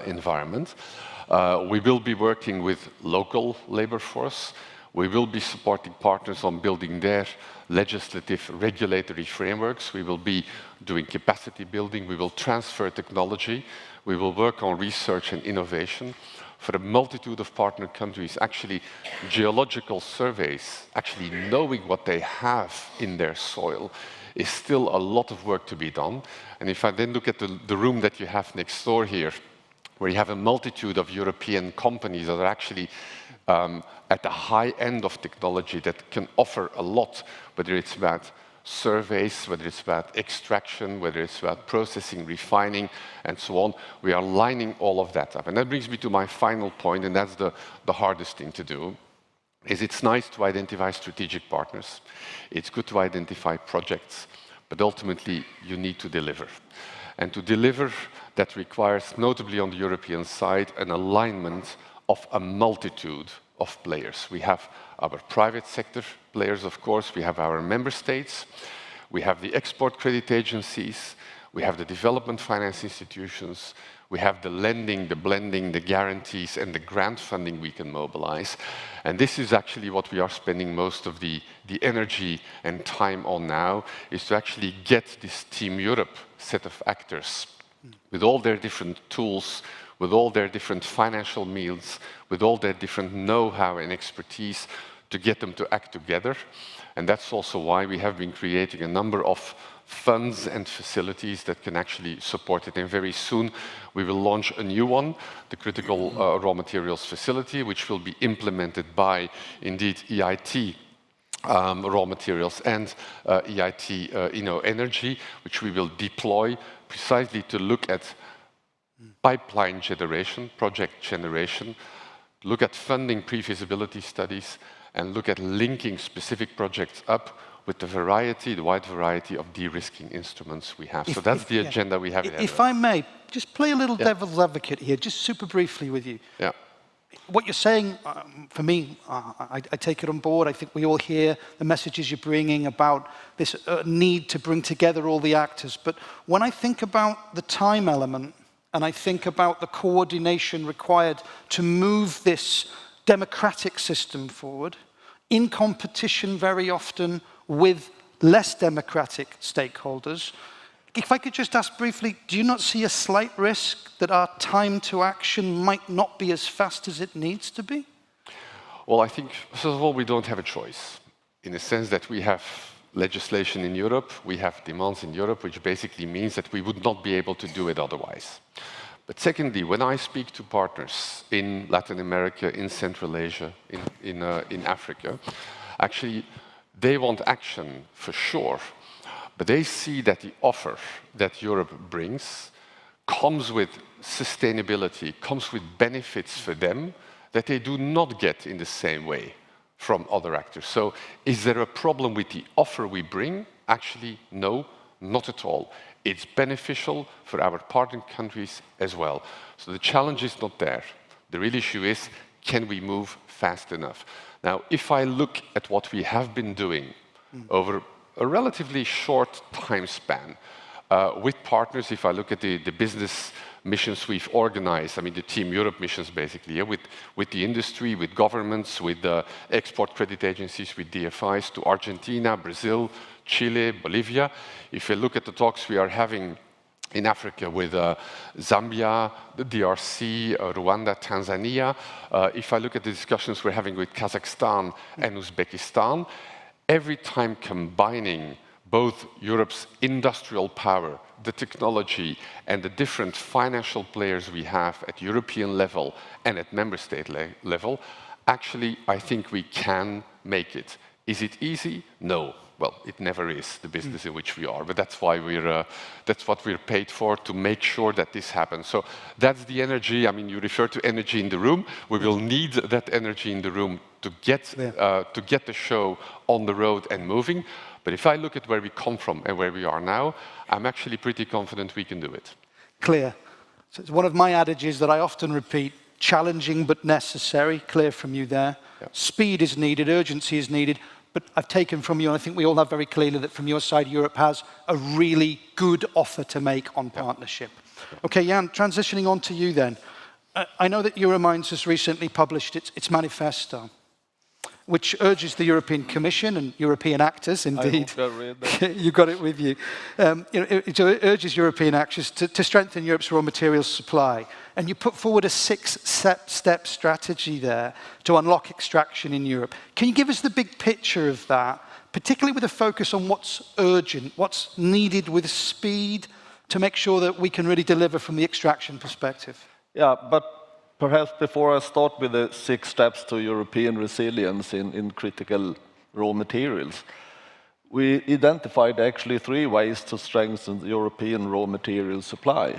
environment. We will be working with local labor force. We will be supporting partners on building their legislative regulatory frameworks. We will be doing capacity building. We will transfer technology. We will work on research and innovation. For a multitude of partner countries, actually geological surveys, actually knowing what they have in their soil, is still a lot of work to be done. And if I then look at the room that you have next door here, where you have a multitude of European companies that are actually at the high end of technology that can offer a lot, whether it's about surveys, whether it's about extraction, whether it's about processing, refining, and so on. We are lining all of that up. And that brings me to my final point, and that's the hardest thing to do, is it's nice to identify strategic partners. It's good to identify projects, but ultimately you need to deliver. And to deliver, that requires, notably on the European side, an alignment of a multitude of players. We have our private sector players, of course, we have our member states, we have the export credit agencies, we have the development finance institutions, we have the lending, the blending, the guarantees, and the grant funding we can mobilize. And this is actually what we are spending most of the energy and time on now, is to actually get this Team Europe set of actors with all their different tools, with all their different financial means, with all their different know-how and expertise, to get them to act together. And that's also why we have been creating a number of funds and facilities that can actually support it. And very soon we will launch a new one, the Critical Raw Materials Facility, which will be implemented by, indeed, EIT Raw Materials and EIT Energy, which we will deploy precisely to look at pipeline generation, project generation, look at funding pre-feasibility studies, and look at linking specific projects up with the wide variety of de-risking instruments we have. So that's the agenda we have. If I may, just play a little devil's advocate here, just super briefly with you. Yeah. What you're saying, for me, I take it on board. I think we all hear the messages you're bringing about this need to bring together all the actors. But when I think about the time element, and I think about the coordination required to move this democratic system forward, in competition very often with less democratic stakeholders, if I could just ask briefly, do you not see a slight risk that our time to action might not be as fast as it needs to be? Well, I think, first of all, we don't have a choice, in the sense that we have legislation in Europe, we have demands in Europe, which basically means that we would not be able to do it otherwise. But secondly, when I speak to partners in Latin America, in Central Asia, in Africa, actually, they want action for sure, but they see that the offer that Europe brings comes with sustainability, comes with benefits for them that they do not get in the same way from other actors. So is there a problem with the offer we bring? Actually, no, not at all. It's beneficial for our partner countries as well. So the challenge is not there. The real issue is, can we move fast enough? Now, if I look at what we have been doing over a relatively short time span with partners, if I look at the business missions we've organized, I mean the Team Europe missions basically, yeah, with the industry, with governments, with the export credit agencies, with DFIs to Argentina, Brazil, Chile, Bolivia. If you look at the talks we are having in Africa with Zambia, the DRC, Rwanda, Tanzania, if I look at the discussions we're having with Kazakhstan and Uzbekistan, every time combining both Europe's industrial power, the technology, and the different financial players we have at European level and at member state level, actually, I think we can make it. Is it easy? No. Well, it never is, the business in which we are, but that's why that's what we're paid for, to make sure that this happens. So that's the energy. I mean, you refer to energy in the room. We will need that energy in the room to get the show on the road and moving. But if I look at where we come from and where we are now, I'm actually pretty confident we can do it. Clear. So it's one of my adages that I often repeat: challenging but necessary. Clear from you there. Yeah. Speed is needed, urgency is needed. But I've taken from you, and I think we all have very clearly that from your side, Europe has a really good offer to make on partnership. Okay, Jan, transitioning on to you then. I know that Eurominds has recently published its manifesto, which urges the European Commission and European actors, indeed. I read that. You got it with you. It urges European actors to strengthen Europe's raw materials supply. And you put forward a 6-step strategy there to unlock extraction in Europe. Can you give us the big picture of that, particularly with a focus on what's urgent, what's needed with speed to make sure that we can really deliver from the extraction perspective? Yeah, but perhaps before I start with the 6 steps to European resilience in critical raw materials, we identified actually 3 ways to strengthen the European raw material supply.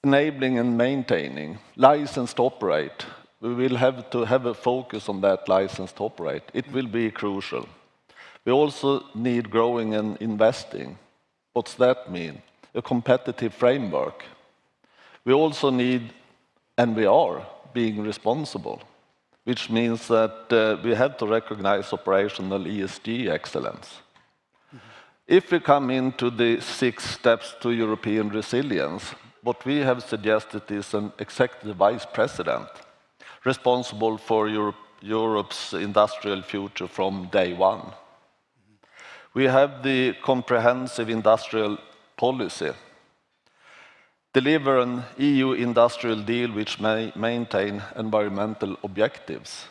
Enabling and maintaining, license to operate. We will have to have a focus on that license to operate. It will be crucial. We also need growing and investing. What's that mean? A competitive framework. We also need, and we are, being responsible, which means that we have to recognize operational ESG excellence. If we come into the 6 steps to European resilience, what we have suggested is an executive vice president responsible for Europe's industrial future from day one. We have the comprehensive industrial policy, deliver an EU industrial deal which may maintain environmental objectives.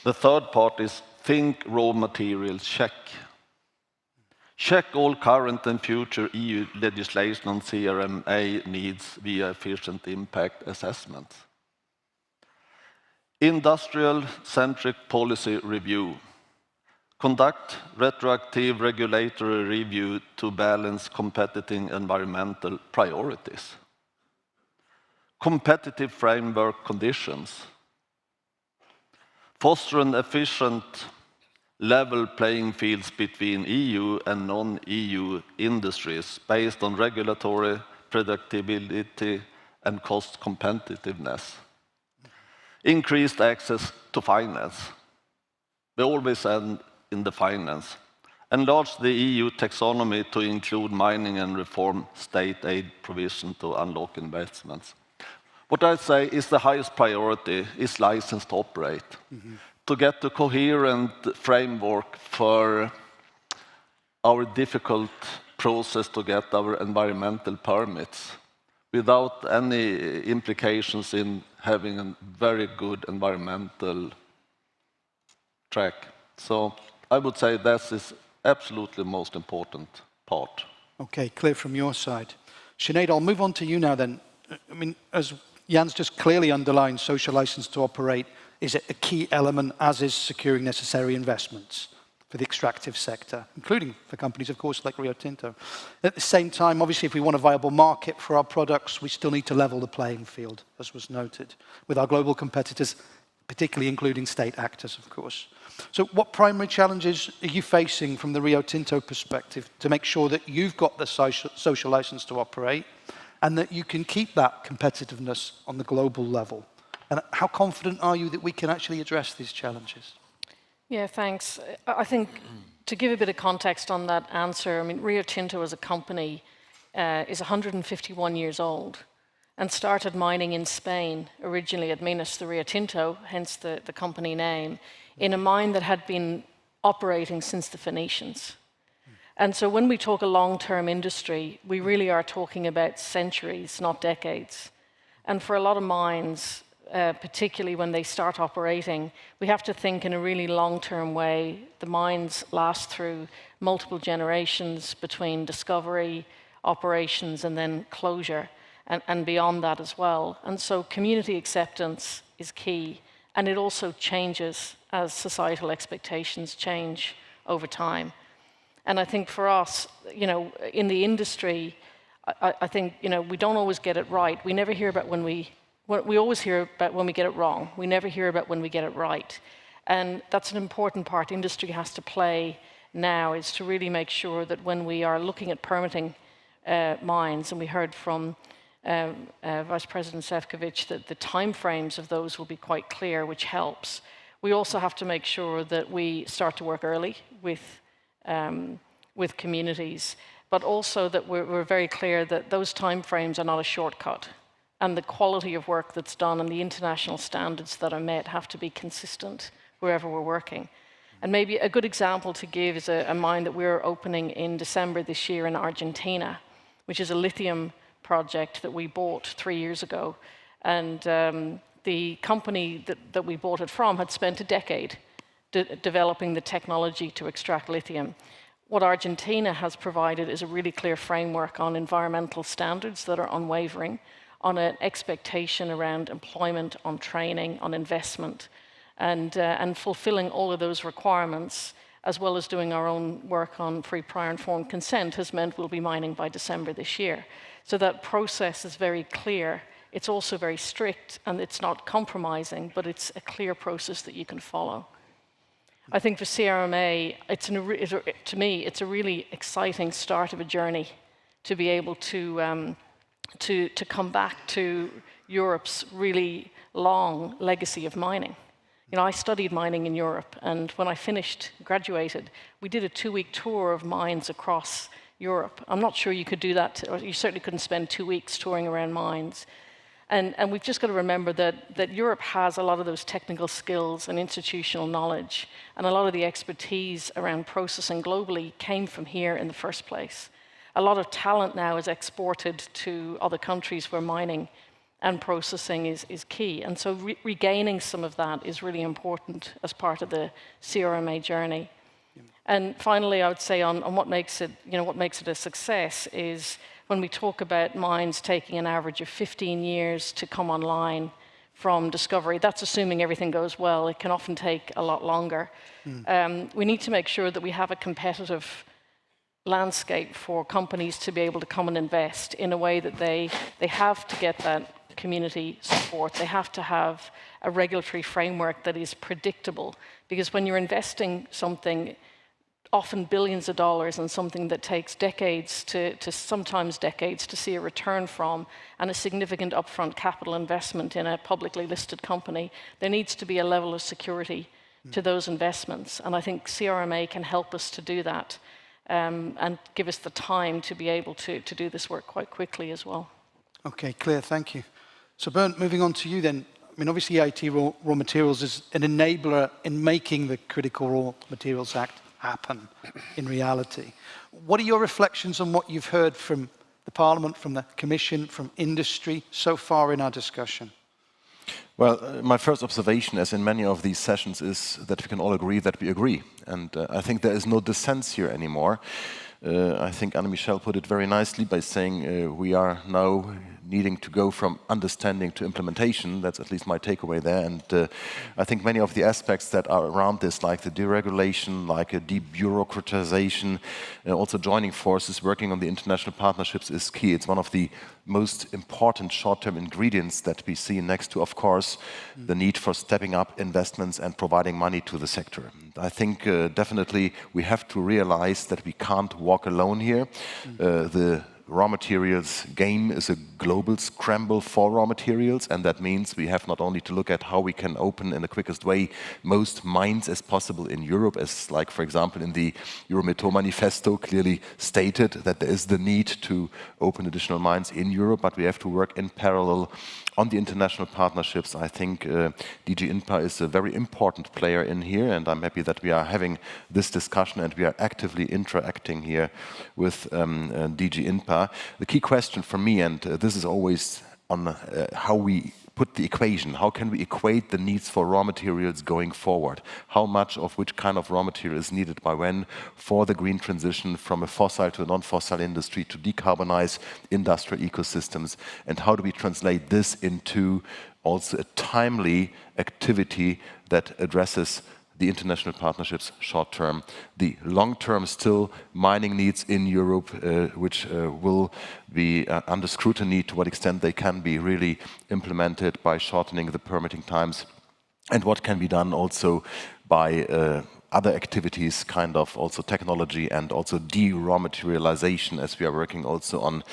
The third part is think raw materials check. Check all current and future EU legislation on CRMA needs via efficient impact assessments. Industrial-centric policy review. Conduct retroactive regulatory review to balance competing environmental priorities. Competitive framework conditions. Foster an efficient level playing fields between EU and non-EU industries based on regulatory predictability and cost competitiveness. Increased access to finance. We always end in the finance. Enlarge the EU taxonomy to include mining and reform state aid provision to unlock investments. What I say is the highest priority is license to operate. To get a coherent framework for our difficult process to get our environmental permits without any implications in having a very good environmental track. So I would say that is absolutely the most important part. Okay, clear from your side. Sinead, I'll move on to you now then. I mean, as Jan's just clearly underlined, social license to operate is a key element, as is securing necessary investments for the extractive sector, including for companies, of course, like Rio Tinto. At the same time, obviously, if we want a viable market for our products, we still need to level the playing field, as was noted, with our global competitors particularly including state actors, of course. So what primary challenges are you facing from the Rio Tinto perspective to make sure that you've got the social license to operate and that you can keep that competitiveness on the global level? And how confident are you that we can actually address these challenges? Yeah, thanks. I think to give a bit of context on that answer, I mean, Rio Tinto as a company is 151 years old and started mining in Spain, originally at Minas de Rio Tinto, hence the company name, in a mine that had been operating since the Phoenicians. And so when we talk a long-term industry, we really are talking about centuries, not decades. And for a lot of mines, particularly when they start operating, we have to think in a really long-term way. The mines last through multiple generations between discovery, operations, and then closure, and beyond that as well. And so community acceptance is key, and it also changes as societal expectations change over time. And I think for us, you know, in the industry, I think, you know, we don't always get it right. We never hear about when we always hear about when we get it wrong. We never hear about when we get it right. And that's an important part industry has to play now, is to really make sure that when we are looking at permitting mines, and we heard from Vice President Šefčovič that the timeframes of those will be quite clear, which helps. We also have to make sure that we start to work early with communities, but also that we're very clear that those timeframes are not a shortcut. And the quality of work that's done and the international standards that are met have to be consistent wherever we're working. And maybe a good example to give is a mine that we're opening in December this year in Argentina, which is a lithium project that we bought 3 years ago. And the company that we bought it from had spent a decade developing the technology to extract lithium. What Argentina has provided is a really clear framework on environmental standards that are unwavering, on an expectation around employment, on training, on investment, and fulfilling all of those requirements, as well as doing our own work on free, prior, informed consent, has meant we'll be mining by December this year. So that process is very clear. It's also very strict, and it's not compromising, but it's a clear process that you can follow. I think for CRMA, to me, it's a really exciting start of a journey to be able to come back to Europe's really long legacy of mining. You know, I studied mining in Europe, and when I graduated, we did a 2-week tour of mines across Europe. I'm not sure you could do that, or you certainly couldn't spend 2 weeks touring around mines. And we've just got to remember that Europe has a lot of those technical skills and institutional knowledge, and a lot of the expertise around processing globally came from here in the first place. A lot of talent now is exported to other countries where mining and processing is key. And so regaining some of that is really important as part of the CRMA journey. Yeah. And finally, I would say on what makes it a success is when we talk about mines taking an average of 15 years to come online from discovery. That's assuming everything goes well. It can often take a lot longer. We need to make sure that we have a competitive landscape for companies to be able to come and invest in a way that they have to get that community support. They have to have a regulatory framework that is predictable, because when you're investing something, often billions of dollars, in something that takes decades to sometimes decades to see a return from, and a significant upfront capital investment in a publicly listed company, there needs to be a level of security to those investments. And I think CRMA can help us to do that. And give us the time to be able to do this work quite quickly as well. Okay, clear, thank you. So Bernd, moving on to you then. I mean, obviously EIT raw materials is an enabler in making the Critical Raw Materials Act happen in reality. What are your reflections on what you've heard from the Parliament, from the Commission, from industry so far in our discussion? Well, my first observation, as in many of these sessions, is that we can all agree that we agree. And I think there is no dissent here anymore. I think Anne-Michelle put it very nicely by saying we are now needing to go from understanding to implementation. That's at least my takeaway there. And I think many of the aspects that are around this, like the deregulation, like a debureaucratization, also joining forces, working on the international partnerships is key. It's one of the most important short-term ingredients that we see next to, of course, the need for stepping up investments and providing money to the sector. I think definitely we have to realize that we can't walk alone here. The raw materials game is a global scramble for raw materials, and that means we have not only to look at how we can open in the quickest way most mines as possible in Europe, as like, for example, in the Eurometaux Manifesto clearly stated that there is the need to open additional mines in Europe, but we have to work in parallel on the international partnerships. I think DG INPA is a very important player in here, and I'm happy that we are having this discussion and we are actively interacting here with DG INPA. The key question for me, and this is always on how we put the equation, how can we equate the needs for raw materials going forward? How much of which kind of raw material is needed by when for the green transition from a fossil to a non-fossil industry to decarbonize industrial ecosystems? And how do we translate this into also a timely activity that addresses the international partnerships short term, the long term still mining needs in Europe, which will be under scrutiny to what extent they can be really implemented by shortening the permitting times, and what can be done also by other activities, kind of also technology and also de-raw materialization, as we are working also on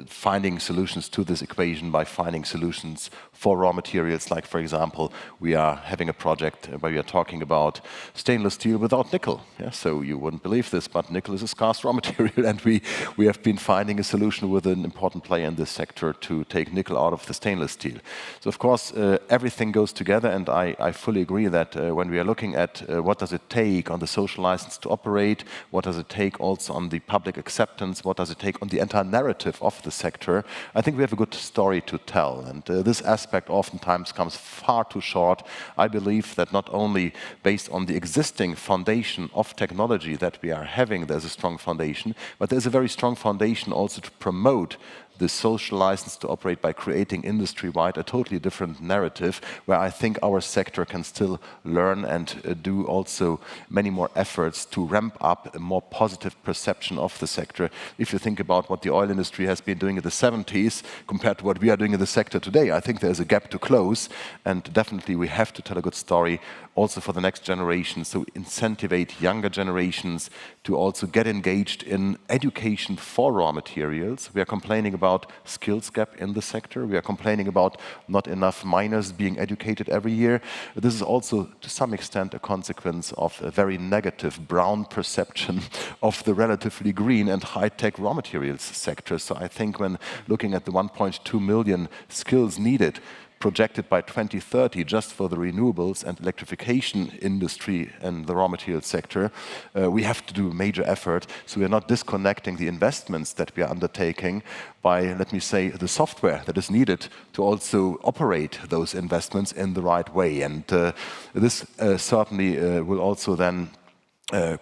finding solutions to this equation by finding solutions for raw materials. Like, for example, we are having a project where we are talking about stainless steel without nickel. Yeah? So you wouldn't believe this, but nickel is a scarce raw material, and we have been finding a solution with an important player in this sector to take nickel out of the stainless steel. So of course, everything goes together, and I fully agree that when we are looking at what does it take on the social license to operate, what does it take also on the public acceptance, what does it take on the entire narrative of the sector, I think we have a good story to tell. And this aspect oftentimes comes far too short. I believe that not only based on the existing foundation of technology that we are having, there's a strong foundation, but there's a very strong foundation also to promote the social license to operate by creating industry-wide a totally different narrative, where I think our sector can still learn and do also many more efforts to ramp up a more positive perception of the sector. If you think about what the oil industry has been doing in the 70s compared to what we are doing in the sector today, I think there's a gap to close, and definitely we have to tell a good story also for the next generation, so incentivate younger generations to also get engaged in education for raw materials. We are complaining about skills gap in the sector. We are complaining about not enough miners being educated every year. This is also to some extent a consequence of a very negative brown perception of the relatively green and high-tech raw materials sector. So I think when looking at the 1.2 million skills needed, projected by 2030 just for the renewables and electrification industry and the raw materials sector, we have to do a major effort. So we are not disconnecting the investments that we are undertaking by, let me say, the software that is needed to also operate those investments in the right way. And this certainly will also then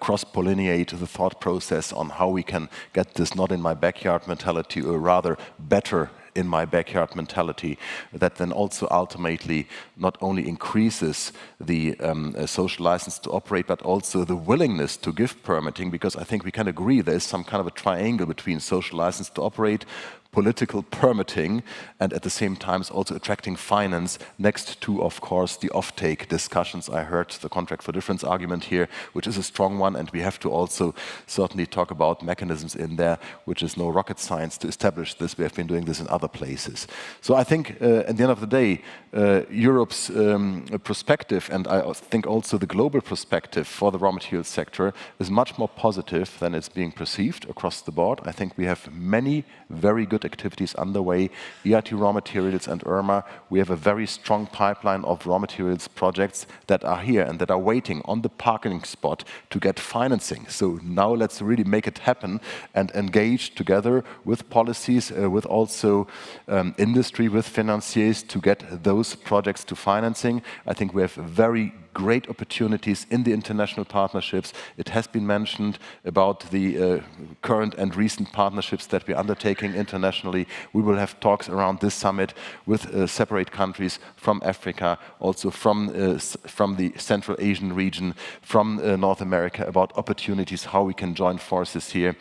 cross-pollinate the thought process on how we can get this not in my backyard mentality, or rather better in my backyard mentality, that then also ultimately not only increases the social license to operate, but also the willingness to give permitting, because I think we can agree there's some kind of a triangle between social license to operate, political permitting, and at the same time also attracting finance next to, of course, the offtake discussions. I heard the contract for difference argument here, which is a strong one, and we have to also certainly talk about mechanisms in there, which is no rocket science to establish this. We have been doing this in other places. So I think at the end of the day, Europe's perspective, and I think also the global perspective for the raw materials sector, is much more positive than it's being perceived across the board. I think we have many very good activities underway, EIT raw materials and CRMA. We have a very strong pipeline of raw materials projects that are here and that are waiting on the parking spot to get financing. So now let's really make it happen and engage together with policies, with also industry, with financiers to get those projects to financing. I think we have very great opportunities in the international partnerships. It has been mentioned about the current and recent partnerships that we're undertaking internationally. We will have talks around this summit with separate countries from Africa, also from the Central Asian region, from North America, about opportunities, how we can join forces here.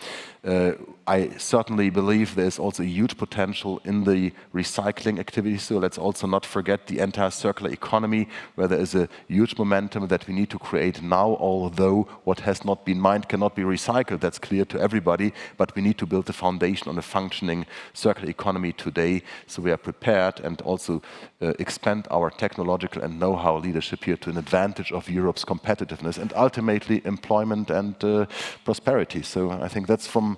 I certainly believe there's also a huge potential in the recycling activity, so let's also not forget the entire circular economy, where there is a huge momentum that we need to create now, although what has not been mined cannot be recycled. That's clear to everybody, but we need to build the foundation on a functioning circular economy today, so we are prepared and also expand our technological and know-how leadership here to an advantage of Europe's competitiveness and ultimately employment and prosperity. So I think that's from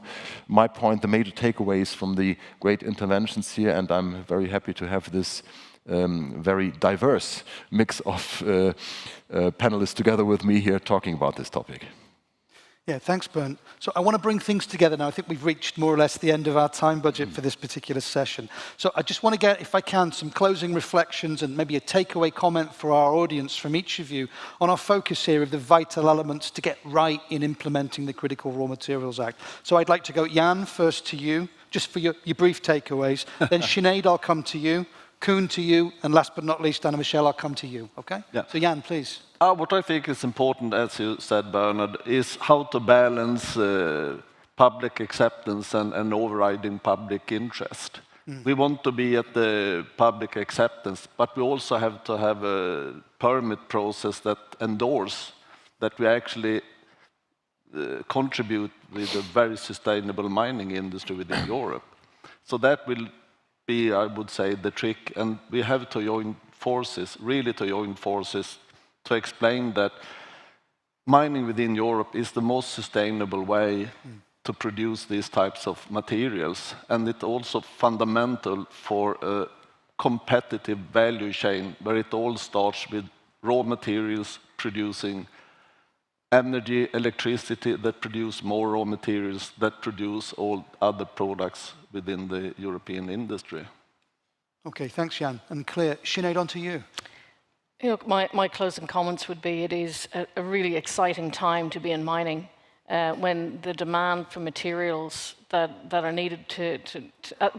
my point, the major takeaways from the great interventions here, and I'm very happy to have this very diverse mix of panelists together with me here talking about this topic. Yeah, thanks, Bernd. So I want to bring things together now. I think we've reached more or less the end of our time budget for this particular session. So I just want to get, if I can, some closing reflections and maybe a takeaway comment for our audience from each of you on our focus here of the vital elements to get right in implementing the Critical Raw Materials Act. So I'd like to go, Jan, first to you, just for your brief takeaways. Then Sinead, I'll come to you. Koen to you, and last but not least, Anna-Michelle, I'll come to you, okay? Yeah. So Jan, please. What I think is important, as you said, Bernard, is how to balance public acceptance and overriding public interest. We want to be at the public acceptance, but we also have to have a permit process that endorses that we actually contribute with a very sustainable mining industry within Europe. So that will be, I would say, the trick, and we have to join forces, really to join forces, to explain that mining within Europe is the most sustainable way to produce these types of materials, and it's also fundamental for a competitive value chain where it all starts with raw materials producing energy, electricity that produce more raw materials that produce all other products within the European industry. Okay, thanks, Jan. And Claire, Sinead, on to you. Look, my closing comments would be it is a really exciting time to be in mining when the demand for materials that are needed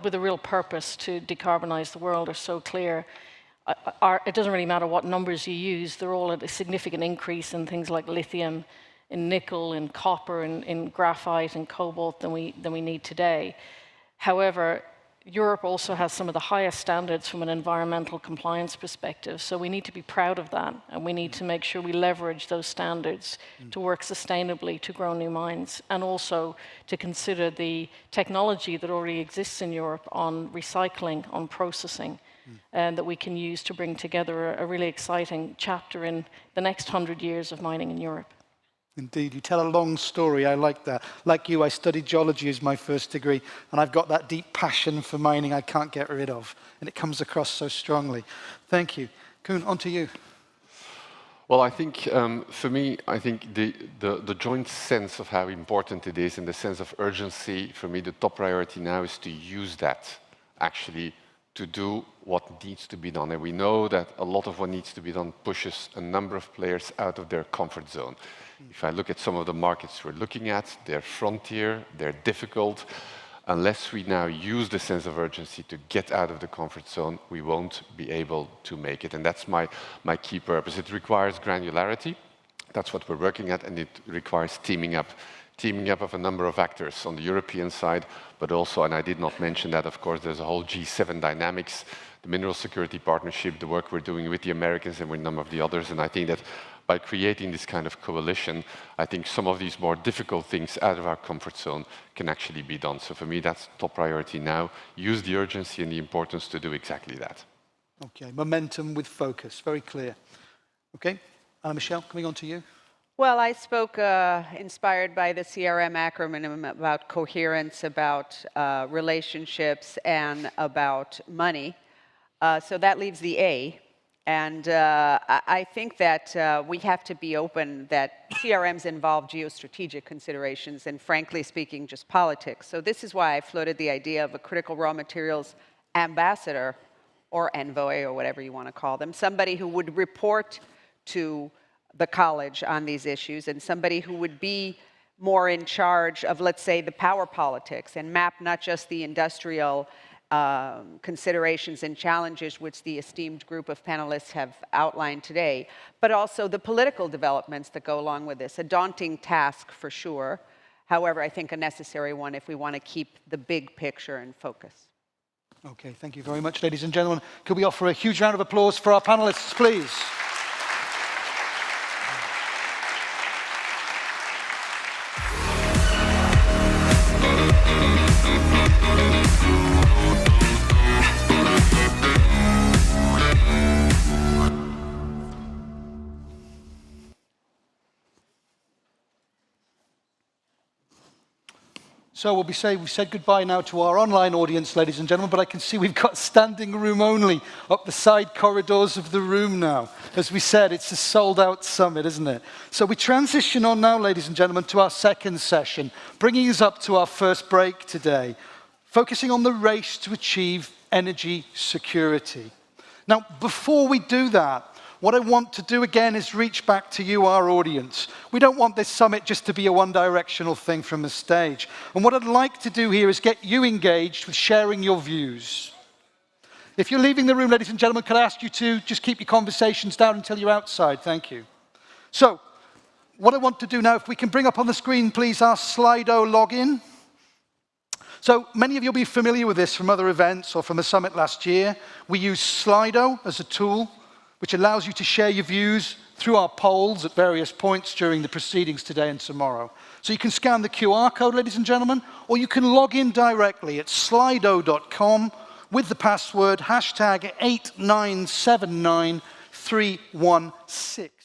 with a real purpose to decarbonize the world are so clear. It doesn't really matter what numbers you use, they're all at a significant increase in things like lithium, in nickel, in copper, in graphite, and cobalt than we need today. However, Europe also has some of the highest standards from an environmental compliance perspective, so we need to be proud of that, and we need to make sure we leverage those standards to work sustainably to grow new mines, and also to consider the technology that already exists in Europe on recycling, on processing, and that we can use to bring together a really exciting chapter in the next 100 years of mining in Europe. Indeed, you tell a long story, I like that. Like you, I studied geology as my first degree, and I've got that deep passion for mining I can't get rid of, and it comes across so strongly. Thank you. Koen, on to you. Well, I think, for me, I think the joint sense of how important it is and the sense of urgency, for me, the top priority now is to use that, actually, to do what needs to be done. And we know that a lot of what needs to be done pushes a number of players out of their comfort zone. If I look at some of the markets we're looking at, they're frontier, they're difficult. Unless we now use the sense of urgency to get out of the comfort zone, we won't be able to make it. And that's my key purpose. It requires granularity. That's what we're working at, and it requires teaming up of a number of actors on the European side, but also, and I did not mention that, of course, there's a whole G7 dynamics, the Mineral Security Partnership, the work we're doing with the Americans and with a number of the others. And I think that by creating this kind of coalition, I think some of these more difficult things out of our comfort zone can actually be done. So for me, that's top priority now. Use the urgency and the importance to do exactly that. Okay, momentum with focus, very clear. Okay, Anna-Michelle, coming on to you. Well, I spoke inspired by the CRM acronym about coherence, about relationships, and about money. So that leaves the A. And I think that we have to be open that CRMs involve geostrategic considerations and, frankly speaking, just politics. So this is why I floated the idea of a critical raw materials ambassador or envoy or whatever you want to call them, somebody who would report to the college on these issues, and somebody who would be more in charge of, let's say, the power politics and map not just the industrial considerations and challenges which the esteemed group of panelists have outlined today, but also the political developments that go along with this. A daunting task for sure. However, I think a necessary one if we want to keep the big picture in focus. Okay, thank you very much, ladies and gentlemen. Could we offer a huge round of applause for our panelists, please? So we've said goodbye now to our online audience, ladies and gentlemen, but I can see we've got standing room only up the side corridors of the room now. As we said, it's a sold-out summit, isn't it? So we transition on now, ladies and gentlemen, to our second session, bringing us up to our first break today, focusing on the race to achieve energy security. Now, before we do that, what I want to do again is reach back to you, our audience. We don't want this summit just to be a one-directional thing from the stage. And what I'd like to do here is get you engaged with sharing your views. If you're leaving the room, ladies and gentlemen, could I ask you to just keep your conversations down until you're outside? Thank you. So, what I want to do now, if we can bring up on the screen, please, our Slido login. So many of you will be familiar with this from other events or from the summit last year. We use Slido as a tool which allows you to share your views through our polls at various points during the proceedings today and tomorrow. So you can scan the QR code, ladies and gentlemen, or you can log in directly at slido.com with the password #8979316.